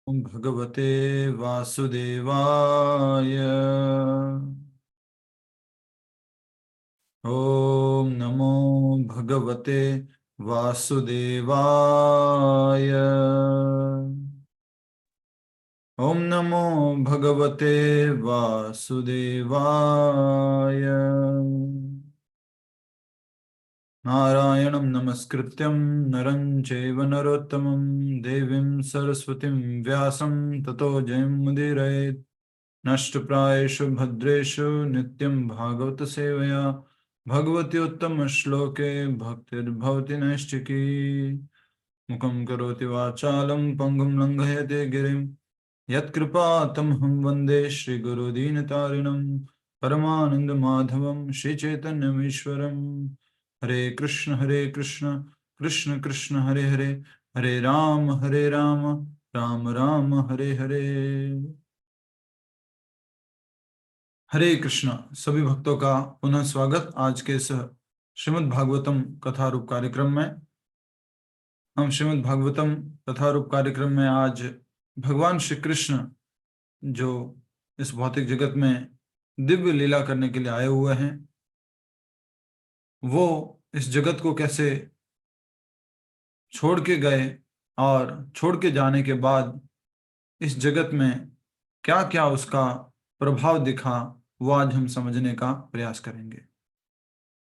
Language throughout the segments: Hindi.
ओम भगवते वासुदेवाय। ओम नमो भगवते वासुदेवाय। ओम नमो भगवते वासुदेवाय। नारायणं नमस्कृत्यं नरं चैव नरोत्तमं देवीं सरस्वतीं व्यासं ततो जयमुदीरयेत्। नष्टप्रायेषु भद्रेषु नित्यं भागवत सेवया भगवती उत्तम श्लोके भक्तिर्भवति नैष्टिकी। मुखं करोति वाचालं पङ्गुं लङ्घयते गिरिं यत्कृपातमहं वन्दे श्रीगुरुदीनतारिणं परमानन्दमाधवं श्रीचैतन्यमीश्वरम्। हरे कृष्ण कृष्ण कृष्ण हरे हरे, हरे राम राम राम हरे हरे। हरे कृष्ण। सभी भक्तों का पुनः स्वागत आज के इस श्रीमद् भागवतम कथा रूप कार्यक्रम में। हम श्रीमद् भागवतम कथा रूप कार्यक्रम में आज भगवान श्री कृष्ण जो इस भौतिक जगत में दिव्य लीला करने के लिए आए हुए हैं, वो इस जगत को कैसे छोड़ के गए और छोड़ के जाने के बाद इस जगत में क्या क्या उसका प्रभाव दिखा, वो आज हम समझने का प्रयास करेंगे।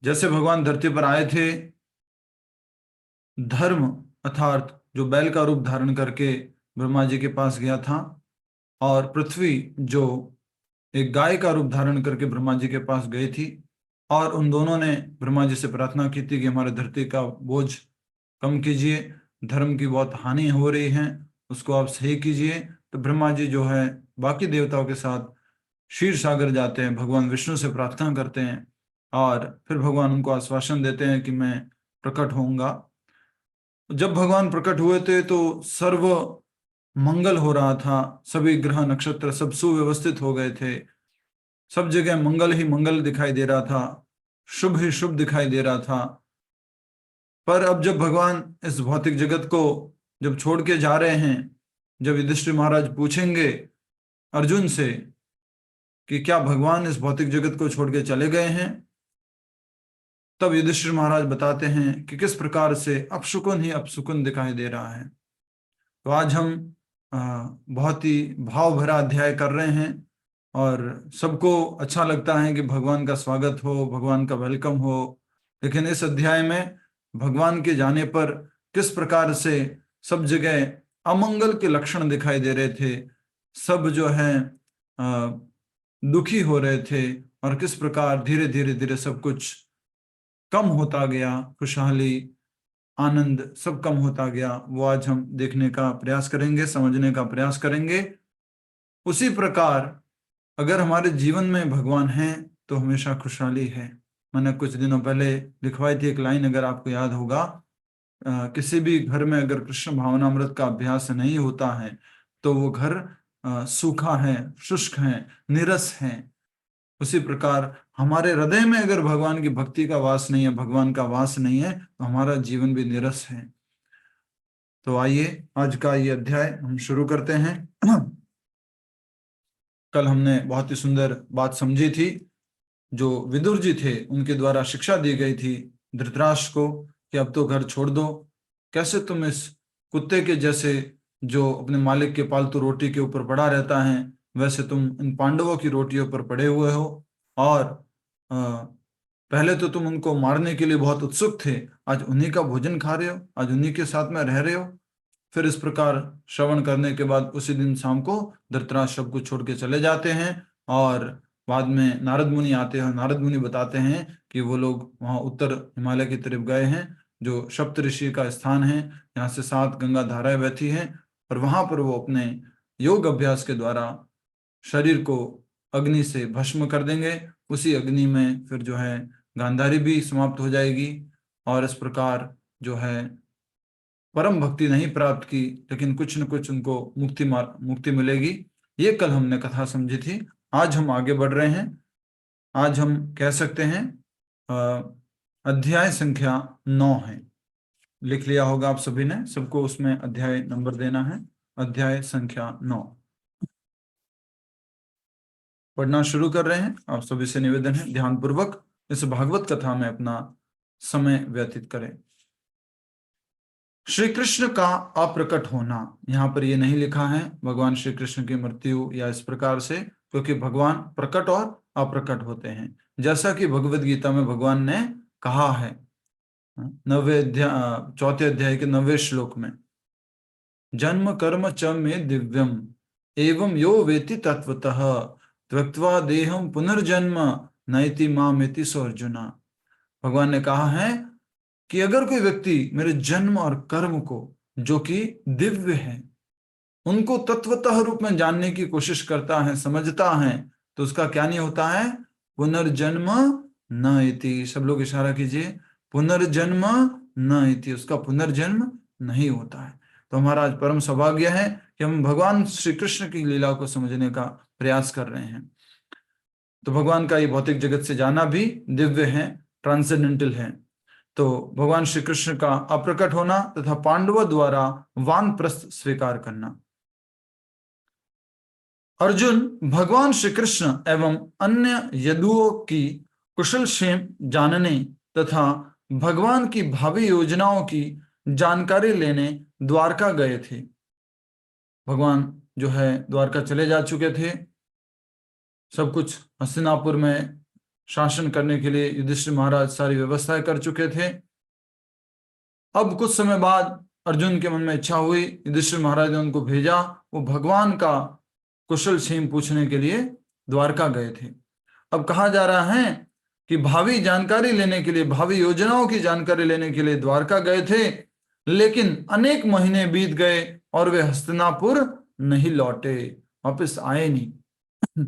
जैसे भगवान धरती पर आए थे, धर्म अर्थात जो बैल का रूप धारण करके ब्रह्मा जी के पास गया था, और पृथ्वी जो एक गाय का रूप धारण करके ब्रह्मा जी के पास गई थी, और उन दोनों ने ब्रह्मा जी से प्रार्थना की थी कि हमारे धरती का बोझ कम कीजिए, धर्म की बहुत हानि हो रही है, उसको आप सही कीजिए। तो ब्रह्मा जी जो है बाकी देवताओं के साथ क्षीर सागर जाते हैं, भगवान विष्णु से प्रार्थना करते हैं, और फिर भगवान उनको आश्वासन देते हैं कि मैं प्रकट होऊंगा। जब भगवान प्रकट हुए थे तो सर्व मंगल हो रहा था, सभी ग्रह नक्षत्र सब सुव्यवस्थित हो गए थे, सब जगह मंगल ही मंगल दिखाई दे रहा था, शुभ ही शुभ दिखाई दे रहा था। पर अब जब भगवान इस भौतिक जगत को जब छोड़ के जा रहे हैं, जब युधिष्ठिर महाराज पूछेंगे अर्जुन से कि क्या भगवान इस भौतिक जगत को छोड़ के चले गए हैं, तब युधिष्ठिर महाराज बताते हैं कि किस प्रकार से अपशकुन ही अपशकुन दिखाई दे रहा है। तो आज हम बहुत ही भाव भरा अध्याय कर रहे हैं, और सबको अच्छा लगता है कि भगवान का स्वागत हो, भगवान का वेलकम हो। लेकिन इस अध्याय में भगवान के जाने पर किस प्रकार से सब जगह अमंगल के लक्षण दिखाई दे रहे थे, सब जो है दुखी हो रहे थे, और किस प्रकार धीरे धीरे धीरे सब कुछ कम होता गया, खुशहाली आनंद सब कम होता गया, वो आज हम देखने का प्रयास करेंगे, समझने का प्रयास करेंगे। उसी प्रकार अगर हमारे जीवन में भगवान है तो हमेशा खुशहाली है। मैंने कुछ दिनों पहले लिखवाई थी एक लाइन, अगर आपको याद होगा, किसी भी घर में अगर कृष्ण भावनामृत का अभ्यास नहीं होता है तो वो घर सूखा है, शुष्क है, नीरस है। उसी प्रकार हमारे हृदय में अगर भगवान की भक्ति का वास नहीं है, भगवान का वास नहीं है, तो हमारा जीवन भी नीरस है। तो आइए आज का ये अध्याय हम शुरू करते हैं। कल हमने बहुत ही सुंदर बात समझी थी, जो विदुर जी थे उनके द्वारा शिक्षा दी गई थी धृतराष्ट्र को कि अब तो घर छोड़ दो, कैसे तुम इस कुत्ते के जैसे जो अपने मालिक के पालतू रोटी के ऊपर पड़ा रहता है, वैसे तुम इन पांडवों की रोटियों पर पड़े हुए हो, और पहले तो तुम उनको मारने के लिए बहुत उत्सुक थे, आज उन्हीं का भोजन खा रहे हो, आज उन्हीं के साथ में रह रहे हो। फिर इस प्रकार श्रवण करने के बाद उसी दिन शाम को धृतराष्ट्र सब कुछ छोड़ के चले जाते हैं, और बाद में नारद मुनि आते हैं। नारद मुनि बताते हैं कि वो लोग वहाँ उत्तर हिमालय की तरफ गए हैं, जो सप्त ऋषि का स्थान है, यहाँ से 7 गंगा धाराएं बहती हैं, और वहां पर वो अपने योग अभ्यास के द्वारा शरीर को अग्नि से भस्म कर देंगे। उसी अग्नि में फिर जो है गांधारी भी समाप्त हो जाएगी, और इस प्रकार जो है परम भक्ति नहीं प्राप्त की, लेकिन कुछ न कुछ उनको मुक्ति मिलेगी। ये कल हमने कथा समझी थी। आज हम आगे बढ़ रहे हैं। आज हम कह सकते हैं अध्याय संख्या 9 है। लिख लिया होगा आप सभी ने, सबको उसमें अध्याय नंबर देना है। अध्याय संख्या 9 पढ़ना शुरू कर रहे हैं। आप सभी से निवेदन है ध्यानपूर्वक इस भागवत कथा में अपना समय व्यतीत करें। श्री कृष्ण का अप्रकट होना, यहाँ पर ये नहीं लिखा है भगवान श्री कृष्ण की मृत्यु या इस प्रकार से, क्योंकि भगवान प्रकट और अप्रकट होते हैं, जैसा कि भगवत गीता में भगवान ने कहा है 9वें अध्याय 4थे अध्याय के 9वें श्लोक में, जन्म कर्म च में दिव्यम एवं यो वेति तत्वतः त्यक्त्वा देहम पुनर्जन्म नैति मामेति सो अर्जुना। भगवान ने कहा है कि अगर कोई व्यक्ति मेरे जन्म और कर्म को, जो कि दिव्य है, उनको तत्वतः रूप में जानने की कोशिश करता है, समझता है, तो उसका क्या नहीं होता है? पुनर्जन्म न इति। सब लोग इशारा कीजिए, पुनर्जन्म न इति, उसका पुनर्जन्म नहीं होता है। तो हमारा आज परम सौभाग्य है कि हम भगवान श्री कृष्ण की लीला को समझने का प्रयास कर रहे हैं। तो भगवान का ये भौतिक जगत से जाना भी दिव्य है, ट्रांसेंडेंटल है। तो भगवान श्री कृष्ण का अप्रकट होना तथा पांडवों द्वारा वानप्रस्थ स्वीकार करना। अर्जुन भगवान श्री कृष्ण एवं अन्य यदुओं की कुशल क्षेम जानने तथा भगवान की भावी योजनाओं की जानकारी लेने द्वारका गए थे। भगवान जो है द्वारका चले जा चुके थे, सब कुछ हस्तिनापुर में शासन करने के लिए युधिष्ठिर महाराज सारी व्यवस्थाएं कर चुके थे। अब कुछ समय बाद अर्जुन के मन में इच्छा हुई, युधिष्ठिर महाराज ने उनको भेजा, वो भगवान का कुशल क्षेम पूछने के लिए द्वारका गए थे। अब कहा जा रहा है कि भावी जानकारी लेने के लिए, भावी योजनाओं की जानकारी लेने के लिए द्वारका गए थे, लेकिन अनेक महीने बीत गए और वे हस्तिनापुर नहीं लौटे, वापस आए नहीं।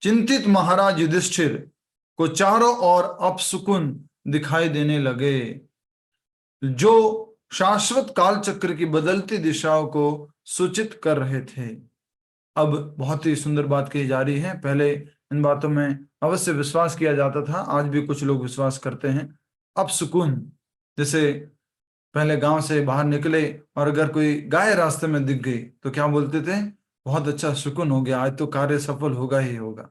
चिंतित महाराज युधिष्ठिर को चारों ओर अपशकुन दिखाई देने लगे, जो शाश्वत काल चक्र की बदलती दिशाओं को सूचित कर रहे थे। अब बहुत ही सुंदर बात कही जा रही है। पहले इन बातों में अवश्य विश्वास किया जाता था, आज भी कुछ लोग विश्वास करते हैं। अपशकुन, जैसे पहले गांव से बाहर निकले और अगर कोई गाय रास्ते में दिख गई तो क्या बोलते थे? बहुत अच्छा शकुन हो गया, आज तो कार्य सफल होगा ही होगा।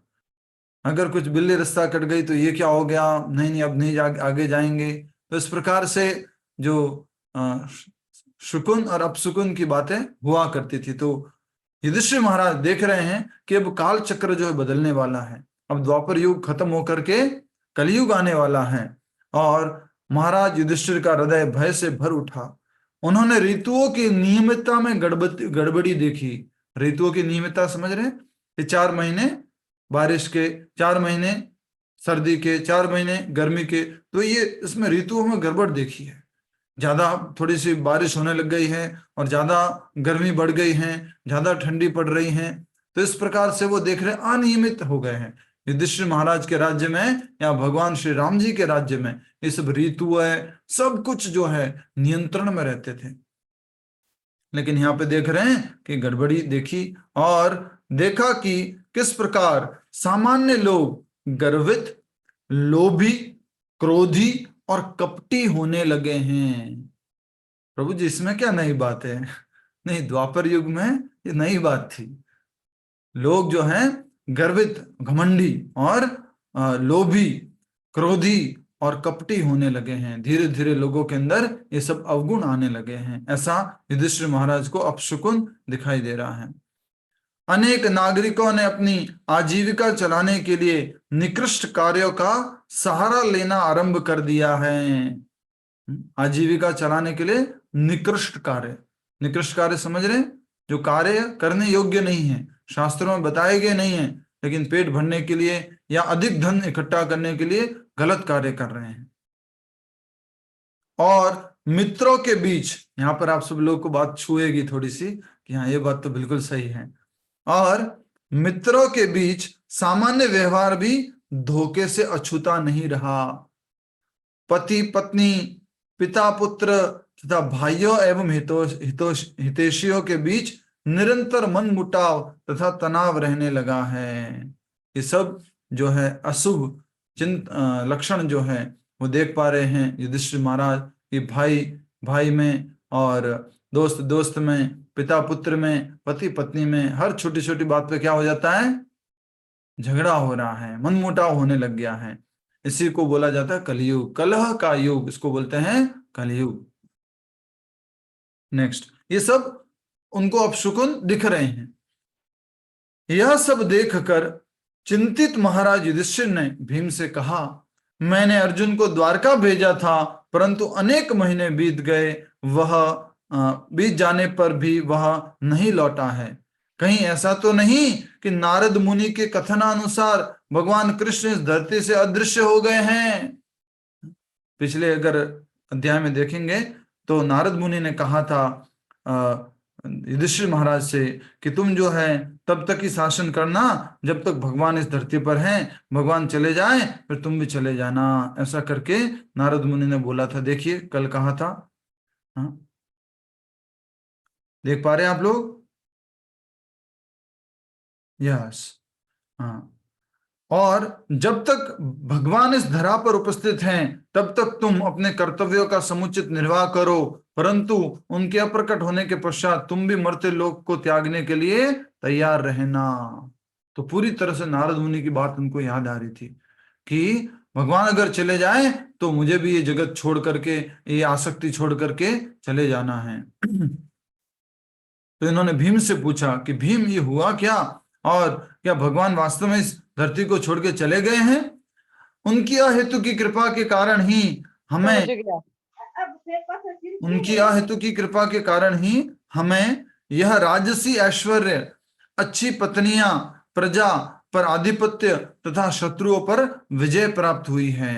अगर कुछ बिल्ली रास्ता कट गई तो ये क्या हो गया, नहीं नहीं अब नहीं आगे जाएंगे। तो इस प्रकार से जो शुकुन और अपशकुन की बातें हुआ करती थी। तो युधिष्ठिर महाराज देख रहे हैं कि अब काल चक्र जो है बदलने वाला है, अब द्वापर युग खत्म होकर के कलयुग आने वाला है। और महाराज युधिष्ठिर का हृदय भय से भर उठा। उन्होंने ऋतुओं की नियमितता में गड़बड़ी देखी। ऋतुओं की नियमितता समझ रहे हैं? कि 4 महीने बारिश के, 4 महीने सर्दी के, 4 महीने गर्मी के, तो ये इसमें ऋतुओं में गड़बड़ देखी है। ज्यादा थोड़ी सी बारिश होने लग गई है और ज्यादा गर्मी बढ़ गई है, ज्यादा ठंडी पड़ रही है। तो इस प्रकार से वो देख रहे अनियमित हो गए हैं। युधिष्ठिर महाराज के राज्य में या भगवान श्री राम जी के राज्य में ये सब ऋतु है, सब कुछ जो है नियंत्रण में रहते थे। लेकिन यहाँ पे देख रहे हैं कि गड़बड़ी देखी और देखा कि किस प्रकार सामान्य लोग गर्वित, लोभी, क्रोधी और कपटी होने लगे हैं। प्रभु जी इसमें क्या नई बात है? नहीं, द्वापर युग में ये नई बात थी। लोग जो हैं गर्वित, घमंडी और लोभी, क्रोधी और कपटी होने लगे हैं। धीरे धीरे लोगों के अंदर ये सब अवगुण आने लगे हैं। ऐसा युधिष्ठिर महाराज को अपशकुन दिखाई दे रहा है। अनेक नागरिकों ने अपनी आजीविका चलाने के लिए निकृष्ट कार्यों का सहारा लेना आरंभ कर दिया है। आजीविका चलाने के लिए निकृष्ट कार्य, निकृष्ट कार्य समझ रहे? जो कार्य करने योग्य नहीं है, शास्त्रों में बताए गए नहीं है, लेकिन पेट भरने के लिए या अधिक धन इकट्ठा करने के लिए गलत कार्य कर रहे हैं। और मित्रों के बीच, यहां पर आप सब लोग को बात छुएगी थोड़ी सी कि हाँ ये बात तो बिल्कुल सही है। और मित्रों के बीच सामान्य व्यवहार भी धोखे से अछूता नहीं रहा। पति पत्नी, पिता पुत्र तथा भाइयों एवं हितैषियों के बीच निरंतर मनमुटाव तथा तनाव रहने लगा है। ये सब जो है अशुभ लक्षण जो है वो देख पा रहे हैं युधिष्ठिर महाराज कि भाई भाई में और दोस्त दोस्त में पिता पुत्र में, पति पत्नी में, हर छोटी छोटी बात पे क्या हो जाता है, झगड़ा हो रहा है, मनमुटाव होने लग गया है। इसी को बोला जाता है कलयुग, कलह का युग, इसको बोलते हैं कलयुग। नेक्स्ट, ये सब उनको अपशकुन दिख रहे हैं। यह सब देखकर चिंतित महाराज युधिष्ठिर ने भीम से कहा, मैंने अर्जुन को द्वारका भेजा था, परंतु अनेक महीने बीत गए, बीत जाने पर भी वह नहीं लौटा है। कहीं ऐसा तो नहीं कि नारद मुनि के कथनानुसार भगवान कृष्ण इस धरती से अदृश्य हो गए हैं। पिछले अगर अध्याय में देखेंगे तो नारद मुनि ने कहा था युधिष्ठिर महाराज से कि तुम जो है तब तक ही शासन करना जब तक भगवान इस धरती पर हैं, भगवान चले जाएं फिर तुम भी चले जाना, ऐसा करके नारद मुनि ने बोला था। देखिए कल कहा था। हाँ, देख पा रहे हैं आप लोग? यस। हाँ, और जब तक भगवान इस धरा पर उपस्थित हैं तब तक तुम अपने कर्तव्यों का समुचित निर्वाह करो, परंतु उनके अप्रकट होने के पश्चात तुम भी मर्त्य लोक को त्यागने के लिए तैयार रहना। तो पूरी तरह से नारद मुनि की बात उनको याद आ रही थी कि भगवान अगर चले जाएं तो मुझे भी ये जगत छोड़ करके, ये आसक्ति छोड़ करके चले जाना है। तो इन्होंने भीम से पूछा कि भीम ये हुआ क्या, और क्या भगवान वास्तव में इस धरती को छोड़ के चले गए हैं? उनकी अहेतु की कृपा के कारण ही हमें उनकी अहेतु की कृपा के कारण ही हमें यह राजसी ऐश्वर्य, अच्छी पत्नियां, प्रजा पर आधिपत्य तथा शत्रुओं पर विजय प्राप्त हुई है।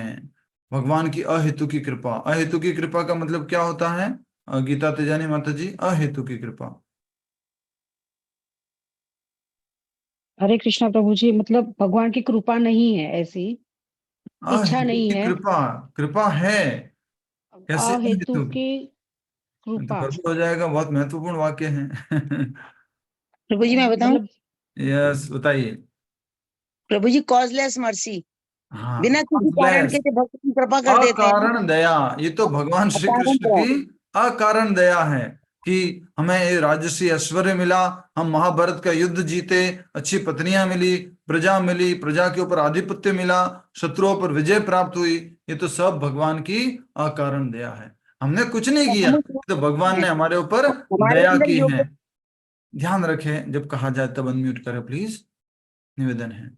भगवान की अहेतु की कृपा, अहेतु की कृपा का मतलब क्या होता है गीता तेजानी माता जी? अहेतु की कृपा। हरे कृष्णा प्रभु जी, मतलब भगवान की कृपा नहीं है, ऐसी इच्छा अहेतु नहीं की है। कृपा, कृपा है। कैसे अहेतु अहेतु? की तो कृपा, गड़बड़ हो जाएगा, बहुत महत्वपूर्ण वाक्य है। प्रभु जी मैं बताऊं? मतलब यस, बताइए। प्रभु जी कॉजलेस मर्सी, हाँ, बिना किसी कारण के causeless, जो भक्त की कृपा कर देते हैं। अकारण दया, ये तो भगवान श्री अकारण कृष्ण दया। की अकारण दया है कि हमें ये राजसी ऐश्वर्य मिला, हम महाभारत का युद्ध जीते, अच्छी पत्नियां मिली, प्रजा मिली, प्रजा के ऊपर आधिपत्य मिला, शत्रुओं पर विजय प्राप्त हुई, ये तो सब भगवान की अकारण दया है। हमने कुछ नहीं किया, तो भगवान ने हमारे ऊपर हमारे दया अंदर की योग। है। ध्यान रखें, जब कहा जाए तब अनम्यूट करें प्लीज, निवेदन है।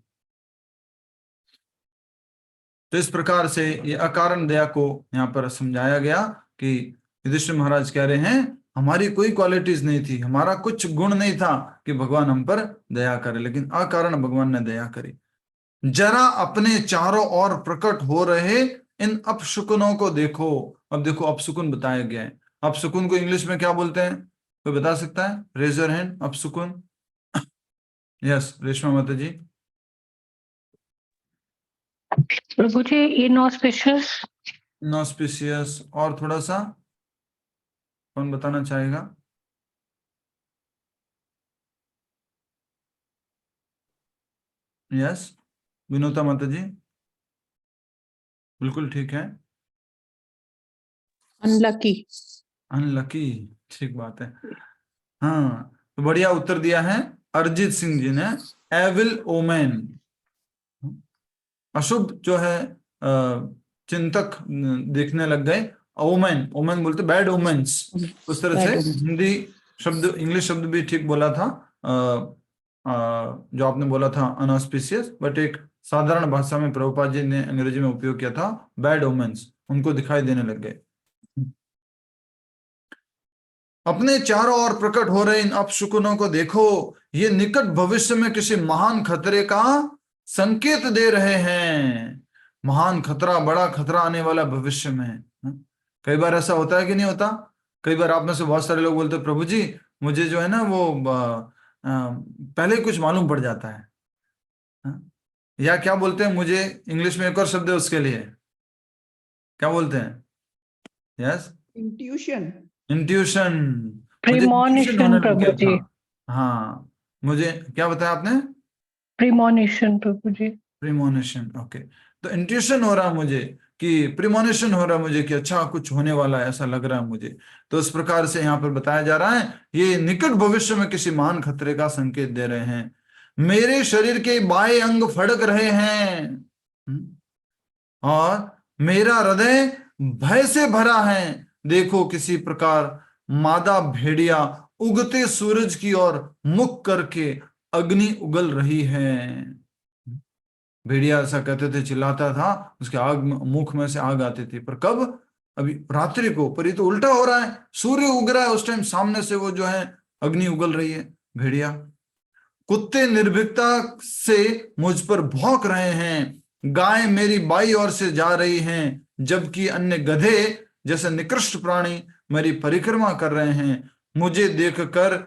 तो इस प्रकार से ये अकारण दया को यहाँ पर समझाया गया कि युधिष्ठिर महाराज कह रहे हैं हमारी कोई क्वालिटीज नहीं थी, हमारा कुछ गुण नहीं था कि भगवान हम पर दया करे, लेकिन अकारण भगवान ने दया करी। जरा अपने चारों ओर प्रकट हो रहे इन अपशकुनों को देखो। अब देखो अपशकुन बताया गया है। अपशकुन को इंग्लिश में क्या बोलते हैं, कोई बता सकता है? Raise your hand. अपशकुन। यस, रेशमा माता जी। प्रभु जी इनऑस्पिशियस। इनऑस्पिशियस, और थोड़ा सा कौन बताना चाहेगा? यस, विनोता माता जी, बिल्कुल ठीक है। अनलकी। अनलकी, ठीक बात है। हाँ, तो बढ़िया उत्तर दिया है अरिजीत सिंह जी ने। एविल ओमेन, अशुभ जो है चिंतक देखने लग गए। ओमेन, ओमेन बोलते बैड ओमेन्स, उस तरह से हिंदी शब्द, इंग्लिश शब्द भी ठीक बोला था जो आपने बोला था अनऑस्पिशियस, बट एक साधारण भाषा में प्रभुपाद जी ने अंग्रेजी में उपयोग किया था बैड ओमेन्स, उनको दिखाई देने लग गए। अपने चारों ओर प्रकट हो रहे इन अपशकुनों को देखो, ये निकट भविष्य में किसी महान खतरे का संकेत दे रहे हैं। महान खतरा, बड़ा खतरा आने वाला भविष्य में। कई बार ऐसा होता है कि नहीं होता? कई बार आप में से बहुत सारे लोग बोलते हैं प्रभु जी मुझे जो है ना वो पहले ही कुछ मालूम पड़ जाता है। या क्या बोलते हैं, मुझे इंग्लिश में एक और शब्द है उसके लिए, क्या बोलते हैं? Yes, intuition. इंट्यूशन। मुझे इंट्यूशन प्रीमोनिशन होने लग प्रभु गया था। जी। हाँ, मुझे क्या बताया आपने? प्रीमोनिशन प्रभु जी। Premonition, okay. तो इंट्यूशन हो रहा मुझे कि प्रिमोनिशन हो रहा है मुझे कि अच्छा कुछ होने वाला है, ऐसा लग रहा है मुझे। तो इस प्रकार से यहाँ पर बताया जा रहा है ये निकट भविष्य में किसी महान खतरे का संकेत दे रहे हैं। मेरे शरीर के बाएं अंग फड़क रहे हैं और मेरा हृदय भय से भरा है। देखो किसी प्रकार मादा भेड़िया उगते सूरज की ओर मुख करके अग्नि उगल रही है। भेड़िया ऐसा कहते थे, चिल्लाता था, उसके आग मुख में से आग आती थी। पर कब? अभी रात्रि को। पर ये तो उल्टा हो रहा है, सूर्य उग रहा है उस टाइम सामने से वो जो है अग्नि उगल रही है। भेड़िया कुत्ते निर्भीकता से मुझ पर भौंक रहे हैं, गाय मेरी बाई ओर से जा रही हैं, जबकि अन्य गधे जैसे निकृष्ट प्राणी मेरी परिक्रमा कर रहे हैं। मुझे देखकर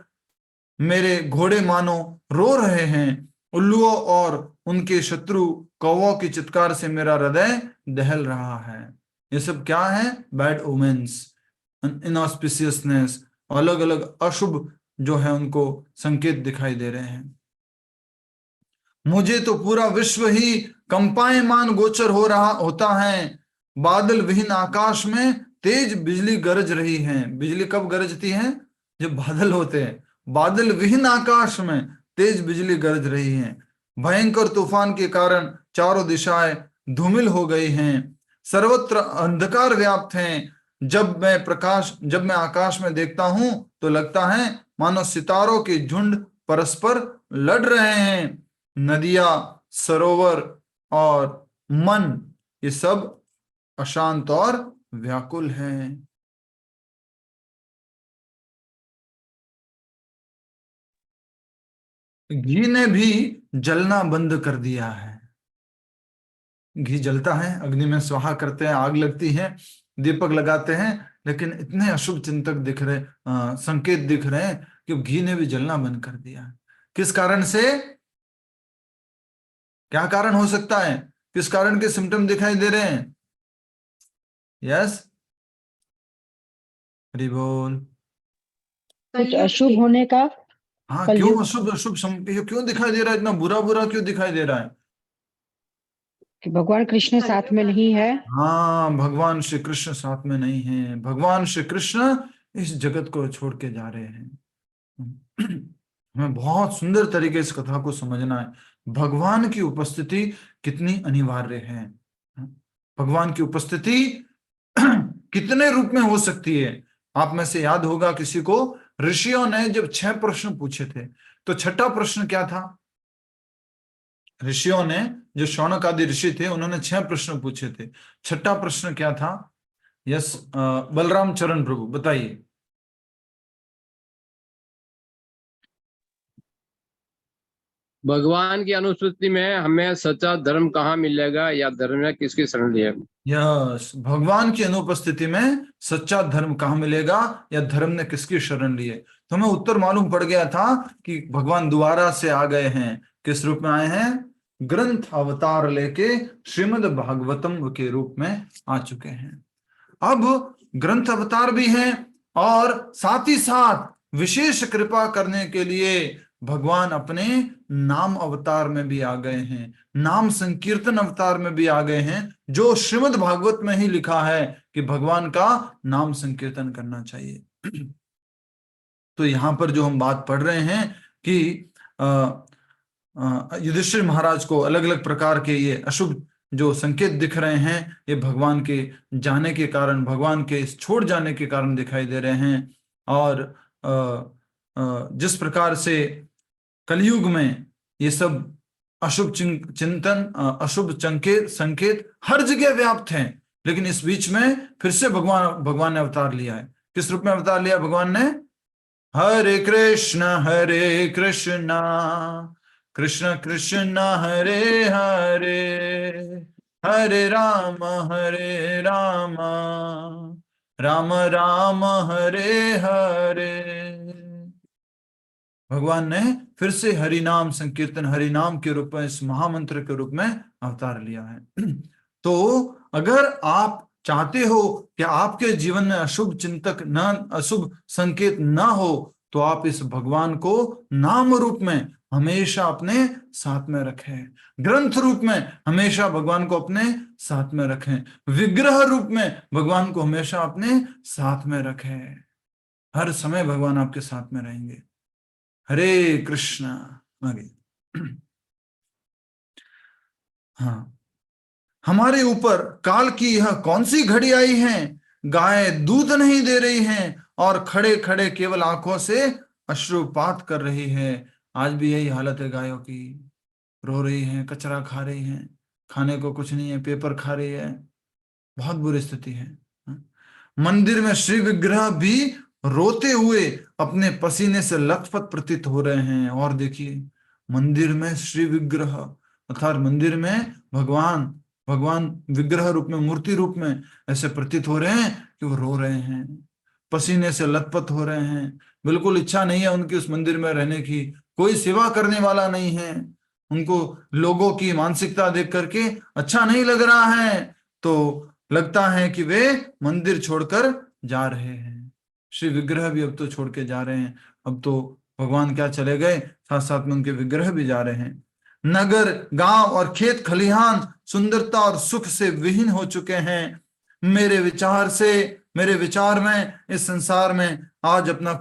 मेरे घोड़े मानो रो रहे हैं। उल्लुओं और उनके शत्रु कौवों की चित्कार से मेरा हृदय दहल रहा है। ये सब क्या है? बैड ओमेन्स, इनऑस्पिशियसनेस, अलग अलग अशुभ जो है उनको संकेत दिखाई दे रहे हैं। मुझे तो पूरा विश्व ही कंपायमान गोचर हो रहा होता है। बादल विहीन आकाश में तेज बिजली गरज रही है। बिजली कब गरजती है? जब बादल होते हैं। बादल विहीन आकाश में तेज बिजली गरज रही है। भयंकर तूफान के कारण चारों दिशाएं धूमिल हो गई हैं। सर्वत्र अंधकार व्याप्त हैं। जब मैं आकाश में देखता हूं तो लगता है मानो सितारों के झुंड परस्पर लड़ रहे हैं। नदियां, सरोवर और मन, ये सब अशांत और व्याकुल हैं। घी ने भी जलना बंद कर दिया है। घी जलता है, अग्नि में स्वाहा करते हैं, आग लगती है, दीपक लगाते हैं, लेकिन इतने अशुभ चिंतक दिख रहे, संकेत दिख रहे हैं कि घी ने भी जलना बंद कर दिया है। किस कारण से? क्या कारण हो सकता है? किस कारण के सिम्टम दिखाई दे रहे हैं? यस, हरि बोल। कुछ अशुभ होने का। हाँ, क्यों कलयुग अशुभ अशुभ क्यों दिखाई दे रहा है? इतना बुरा बुरा क्यों दिखाई दे रहा है? कि भगवान कृष्ण साथ में नहीं है। हाँ, भगवान श्री कृष्ण साथ में नहीं है। भगवान श्री कृष्ण इस जगत को छोड़ के जा रहे हैं। हमें बहुत सुंदर तरीके से कथा को समझना है। भगवान की उपस्थिति कितनी अनिवार्य है। भगवान की उपस्थिति कितने रूप में हो सकती है? आप में से याद होगा किसी को, ऋषियों ने जब 6 प्रश्न पूछे थे तो छठा प्रश्न क्या था? ऋषियों ने, जो शौनक आदि ऋषि थे, उन्होंने 6 प्रश्न पूछे थे। छठा प्रश्न क्या था? यस, बलराम चरण प्रभु बताइए। भगवान की अनुस्मृति में हमें सच्चा धर्म कहाँ मिलेगा, या धर्म में किसकी शरण लिए? यस, भगवान की अनुपस्थिति में सच्चा धर्म कहाँ मिलेगा या धर्म ने किसकी शरण ली है? तो हमें उत्तर मालूम पड़ गया था कि भगवान दोबारा से आ गए हैं। किस रूप में आए हैं? ग्रंथ अवतार लेके श्रीमद् भागवतम के रूप में आ चुके हैं। अब ग्रंथ अवतार भी हैं और साथ ही साथ विशेष कृपा करने के लिए भगवान अपने नाम अवतार में भी आ गए हैं, नाम संकीर्तन अवतार में भी आ गए हैं, जो श्रीमद् भागवत में ही लिखा है कि भगवान का नाम संकीर्तन करना चाहिए। तो यहां पर जो हम बात पढ़ रहे हैं कि युधिष्ठिर महाराज को अलग अलग प्रकार के ये अशुभ जो संकेत दिख रहे हैं, ये भगवान के जाने के कारण, भगवान के छोड़ जाने के कारण दिखाई दे रहे हैं। और जिस प्रकार से कलयुग में ये सब अशुभ चिंतन, अशुभ संकेत हर जगह व्याप्त हैं, लेकिन इस बीच में फिर से भगवान ने अवतार लिया है। किस रूप में अवतार लिया भगवान ने? हरे कृष्ण कृष्ण कृष्ण हरे हरे, हरे राम राम राम हरे हरे। भगवान ने फिर से हरि नाम संकीर्तन, हरि नाम के रूप में, इस महामंत्र के रूप में अवतार लिया है। तो अगर आप चाहते हो कि आपके जीवन में अशुभ चिंतक न, अशुभ संकेत ना हो, तो आप इस भगवान को नाम रूप में हमेशा अपने साथ में रखें, ग्रंथ रूप में हमेशा भगवान को अपने साथ में रखें, विग्रह रूप में भगवान को हमेशा अपने साथ में रखें। हर समय भगवान आपके साथ में रहेंगे। हरे कृष्णा। आगे। हाँ, हमारे ऊपर काल की यह कौन सी घड़ी आई है, गाय दूध नहीं दे रही हैं और खड़े खड़े केवल आंखों से अश्रुपात कर रही है। आज भी यही हालत है गायों की, रो रही हैं, कचरा खा रही हैं, खाने को कुछ नहीं है, पेपर खा रही है, बहुत बुरी स्थिति है। मंदिर में श्री विग्रह भी रोते हुए अपने पसीने से लथपथ प्रतीत हो रहे हैं। और देखिए, मंदिर में श्री विग्रह अर्थात मंदिर में भगवान भगवान विग्रह रूप में, मूर्ति रूप में ऐसे प्रतीत हो रहे हैं कि वो रो रहे हैं, पसीने से लथपथ हो रहे हैं, बिल्कुल इच्छा नहीं है उनकी उस मंदिर में रहने की, कोई सेवा करने वाला नहीं है, उनको लोगों की मानसिकता देख करके अच्छा नहीं लग रहा है, तो लगता है कि वे मंदिर छोड़कर जा रहे हैं। श्री विग्रह भी अब तो छोड़ के जा रहे हैं, अब तो भगवान क्या चले गए, साथ साथ में उनके विग्रह भी जा रहे हैं। नगर, गांव और खेत खलिहान सुंदरता और सुख से विहीन हो चुके हैं। मेरे विचार में इस संसार में आज अपना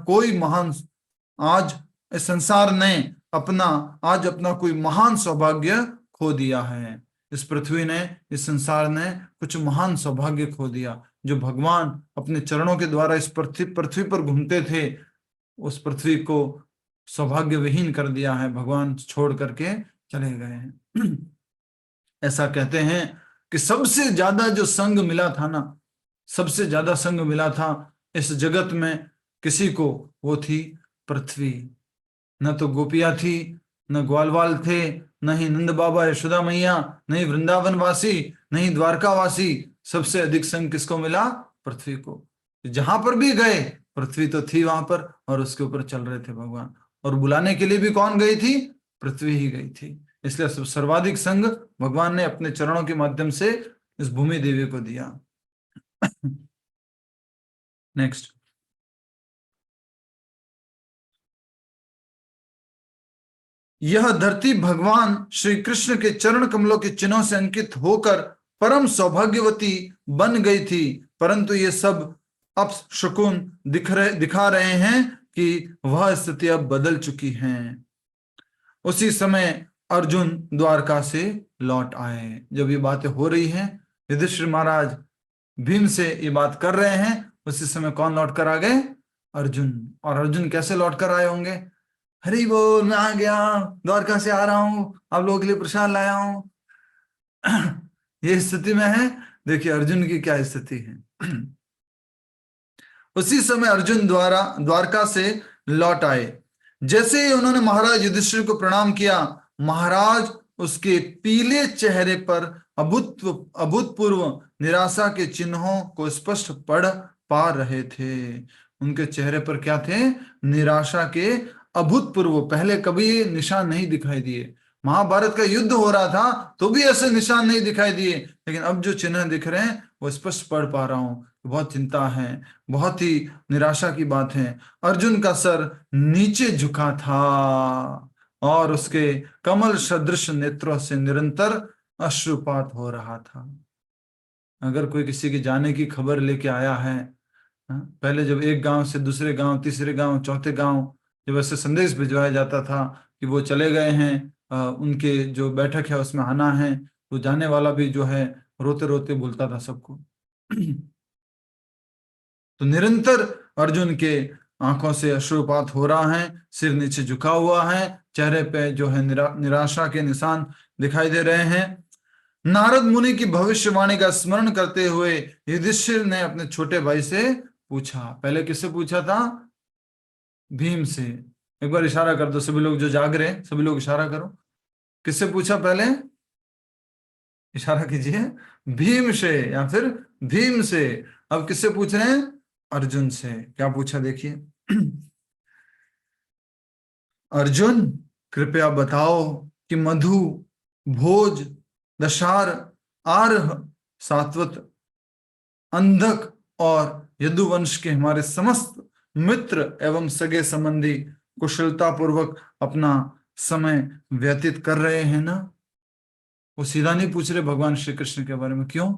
कोई महान सौभाग्य खो दिया है। इस पृथ्वी ने, इस संसार ने कुछ महान सौभाग्य खो दिया। जो भगवान अपने चरणों के द्वारा इस पृथ्वी पर घूमते थे, उस पृथ्वी को सौभाग्य विहीन कर दिया है, भगवान छोड़ करके चले गए हैं। ऐसा कहते हैं कि सबसे ज्यादा जो संग मिला था ना, सबसे ज्यादा संग मिला था इस जगत में किसी को, वो थी पृथ्वी। न तो गोपियां थी, न ग्वालवाल थे, न ही नंद बाबा यशोदा मैया, न ही वृंदावन वासी, न ही द्वारका वासी। सबसे अधिक संग किसको मिला? पृथ्वी को। जहां पर भी गए पृथ्वी तो थी वहां पर, और उसके ऊपर चल रहे थे भगवान। और बुलाने के लिए भी कौन गई थी? पृथ्वी ही गई थी। इसलिए सर्वाधिक संग भगवान ने अपने चरणों के माध्यम से इस भूमि देवी को दिया। नेक्स्ट। यह धरती भगवान श्री कृष्ण के चरण कमलों के चिन्हों से अंकित होकर परम सौभाग्यवती बन गई थी, परंतु ये सब अपशकुन दिखा रहे हैं कि वह स्थिति अब बदल चुकी है। उसी समय अर्जुन द्वारका से लौट आए। जब ये बातें हो रही हैं, युधिष्ठिर महाराज भीम से ये बात कर रहे हैं, उसी समय कौन लौट कर आ गए? अर्जुन। और अर्जुन कैसे लौट कर आए होंगे? हरि बोल, मैं आ गया, द्वारका से आ रहा हूं, आप लोगों के लिए प्रसाद लाया हूं। ये स्थिति में है। देखिए अर्जुन की क्या स्थिति है। उसी समय अर्जुन द्वारका से लौट आए। जैसे ही उन्होंने महाराज युधिष्ठिर को प्रणाम किया, महाराज उसके पीले चेहरे पर अभूतपूर्व निराशा के चिन्हों को स्पष्ट पढ़ पा रहे थे। उनके चेहरे पर क्या थे? निराशा के अभूतपूर्व, पहले कभी ये निशान नहीं दिखाई दिए। महाभारत का युद्ध हो रहा था तो भी ऐसे निशान नहीं दिखाई दिए, लेकिन अब जो चिन्ह दिख रहे हैं वो स्पष्ट पढ़ पा रहा हूं। बहुत चिंता है, बहुत ही निराशा की बात है। अर्जुन का सर नीचे झुका था और उसके कमल सदृश नेत्रों से निरंतर अश्रुपात हो रहा था। अगर कोई किसी के जाने की खबर लेके आया है, पहले जब एक गांव से दूसरे गांव, तीसरे गांव, चौथे गांव जब ऐसे संदेश भिजवाया जाता था कि वो चले गए हैं, उनके जो बैठक है उसमें आना है, तो जाने वाला भी जो है रोते रोते बोलता था सबको। तो निरंतर अर्जुन के आंखों से अश्रुपात हो रहा है, सिर नीचे झुका हुआ है, चेहरे पे जो है निराशा के निशान दिखाई दे रहे हैं। नारद मुनि की भविष्यवाणी का स्मरण करते हुए युधिष्ठिर ने अपने छोटे भाई से पूछा। पहले किससे पूछा था? भीम से। एक बार इशारा कर दो सभी लोग जो जाग रहे हैं, सभी लोग इशारा करो। किससे पूछा? पहले इशारा कीजिए। भीम से या फिर भीम से। अब किससे पूछ रहे हैं? अर्जुन से। क्या पूछा देखिए। अर्जुन, कृपया बताओ कि मधु, भोज, दशार, आर्ह, सात्वत, अंधक और यदुवंश के हमारे समस्त मित्र एवं सगे संबंधी कुशलता पूर्वक अपना समय व्यतीत कर रहे हैं ना? वो सीधा नहीं पूछ रहे भगवान श्री कृष्ण के बारे में। क्यों?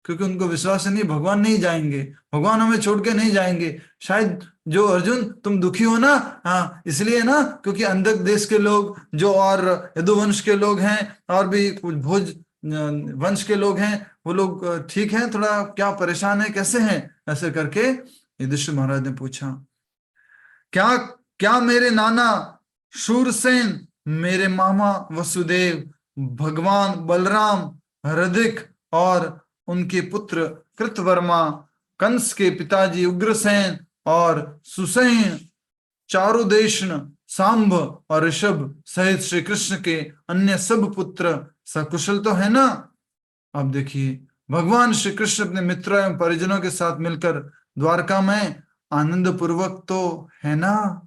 क्योंकि उनको विश्वास नहीं, भगवान नहीं जाएंगे, भगवान हमें छोड़ के नहीं जाएंगे। शायद जो अर्जुन तुम दुखी हो ना, हाँ इसलिए ना, क्योंकि अंधक देश के लोग जो और यदुवंश के लोग हैं और भी कुछ भोज वंश के लोग हैं, वो लोग ठीक हैं, थोड़ा क्या परेशान है, कैसे हैं? ऐसे करके युधिष्ठिर महाराज ने पूछा। क्या क्या मेरे नाना शूरसेन, मेरे मामा वसुदेव, भगवान बलराम, हृदिक और उनके पुत्र कृतवर्मा, कंस के पिताजी उग्रसेन और सुसेन, चारुदेशन, सांब और ऋषभ सहित श्री कृष्ण के अन्य सब पुत्र सकुशल तो है ना? अब देखिए, भगवान श्री कृष्ण अपने मित्रों एवं परिजनों के साथ मिलकर द्वारका में आनंद पूर्वक तो है ना?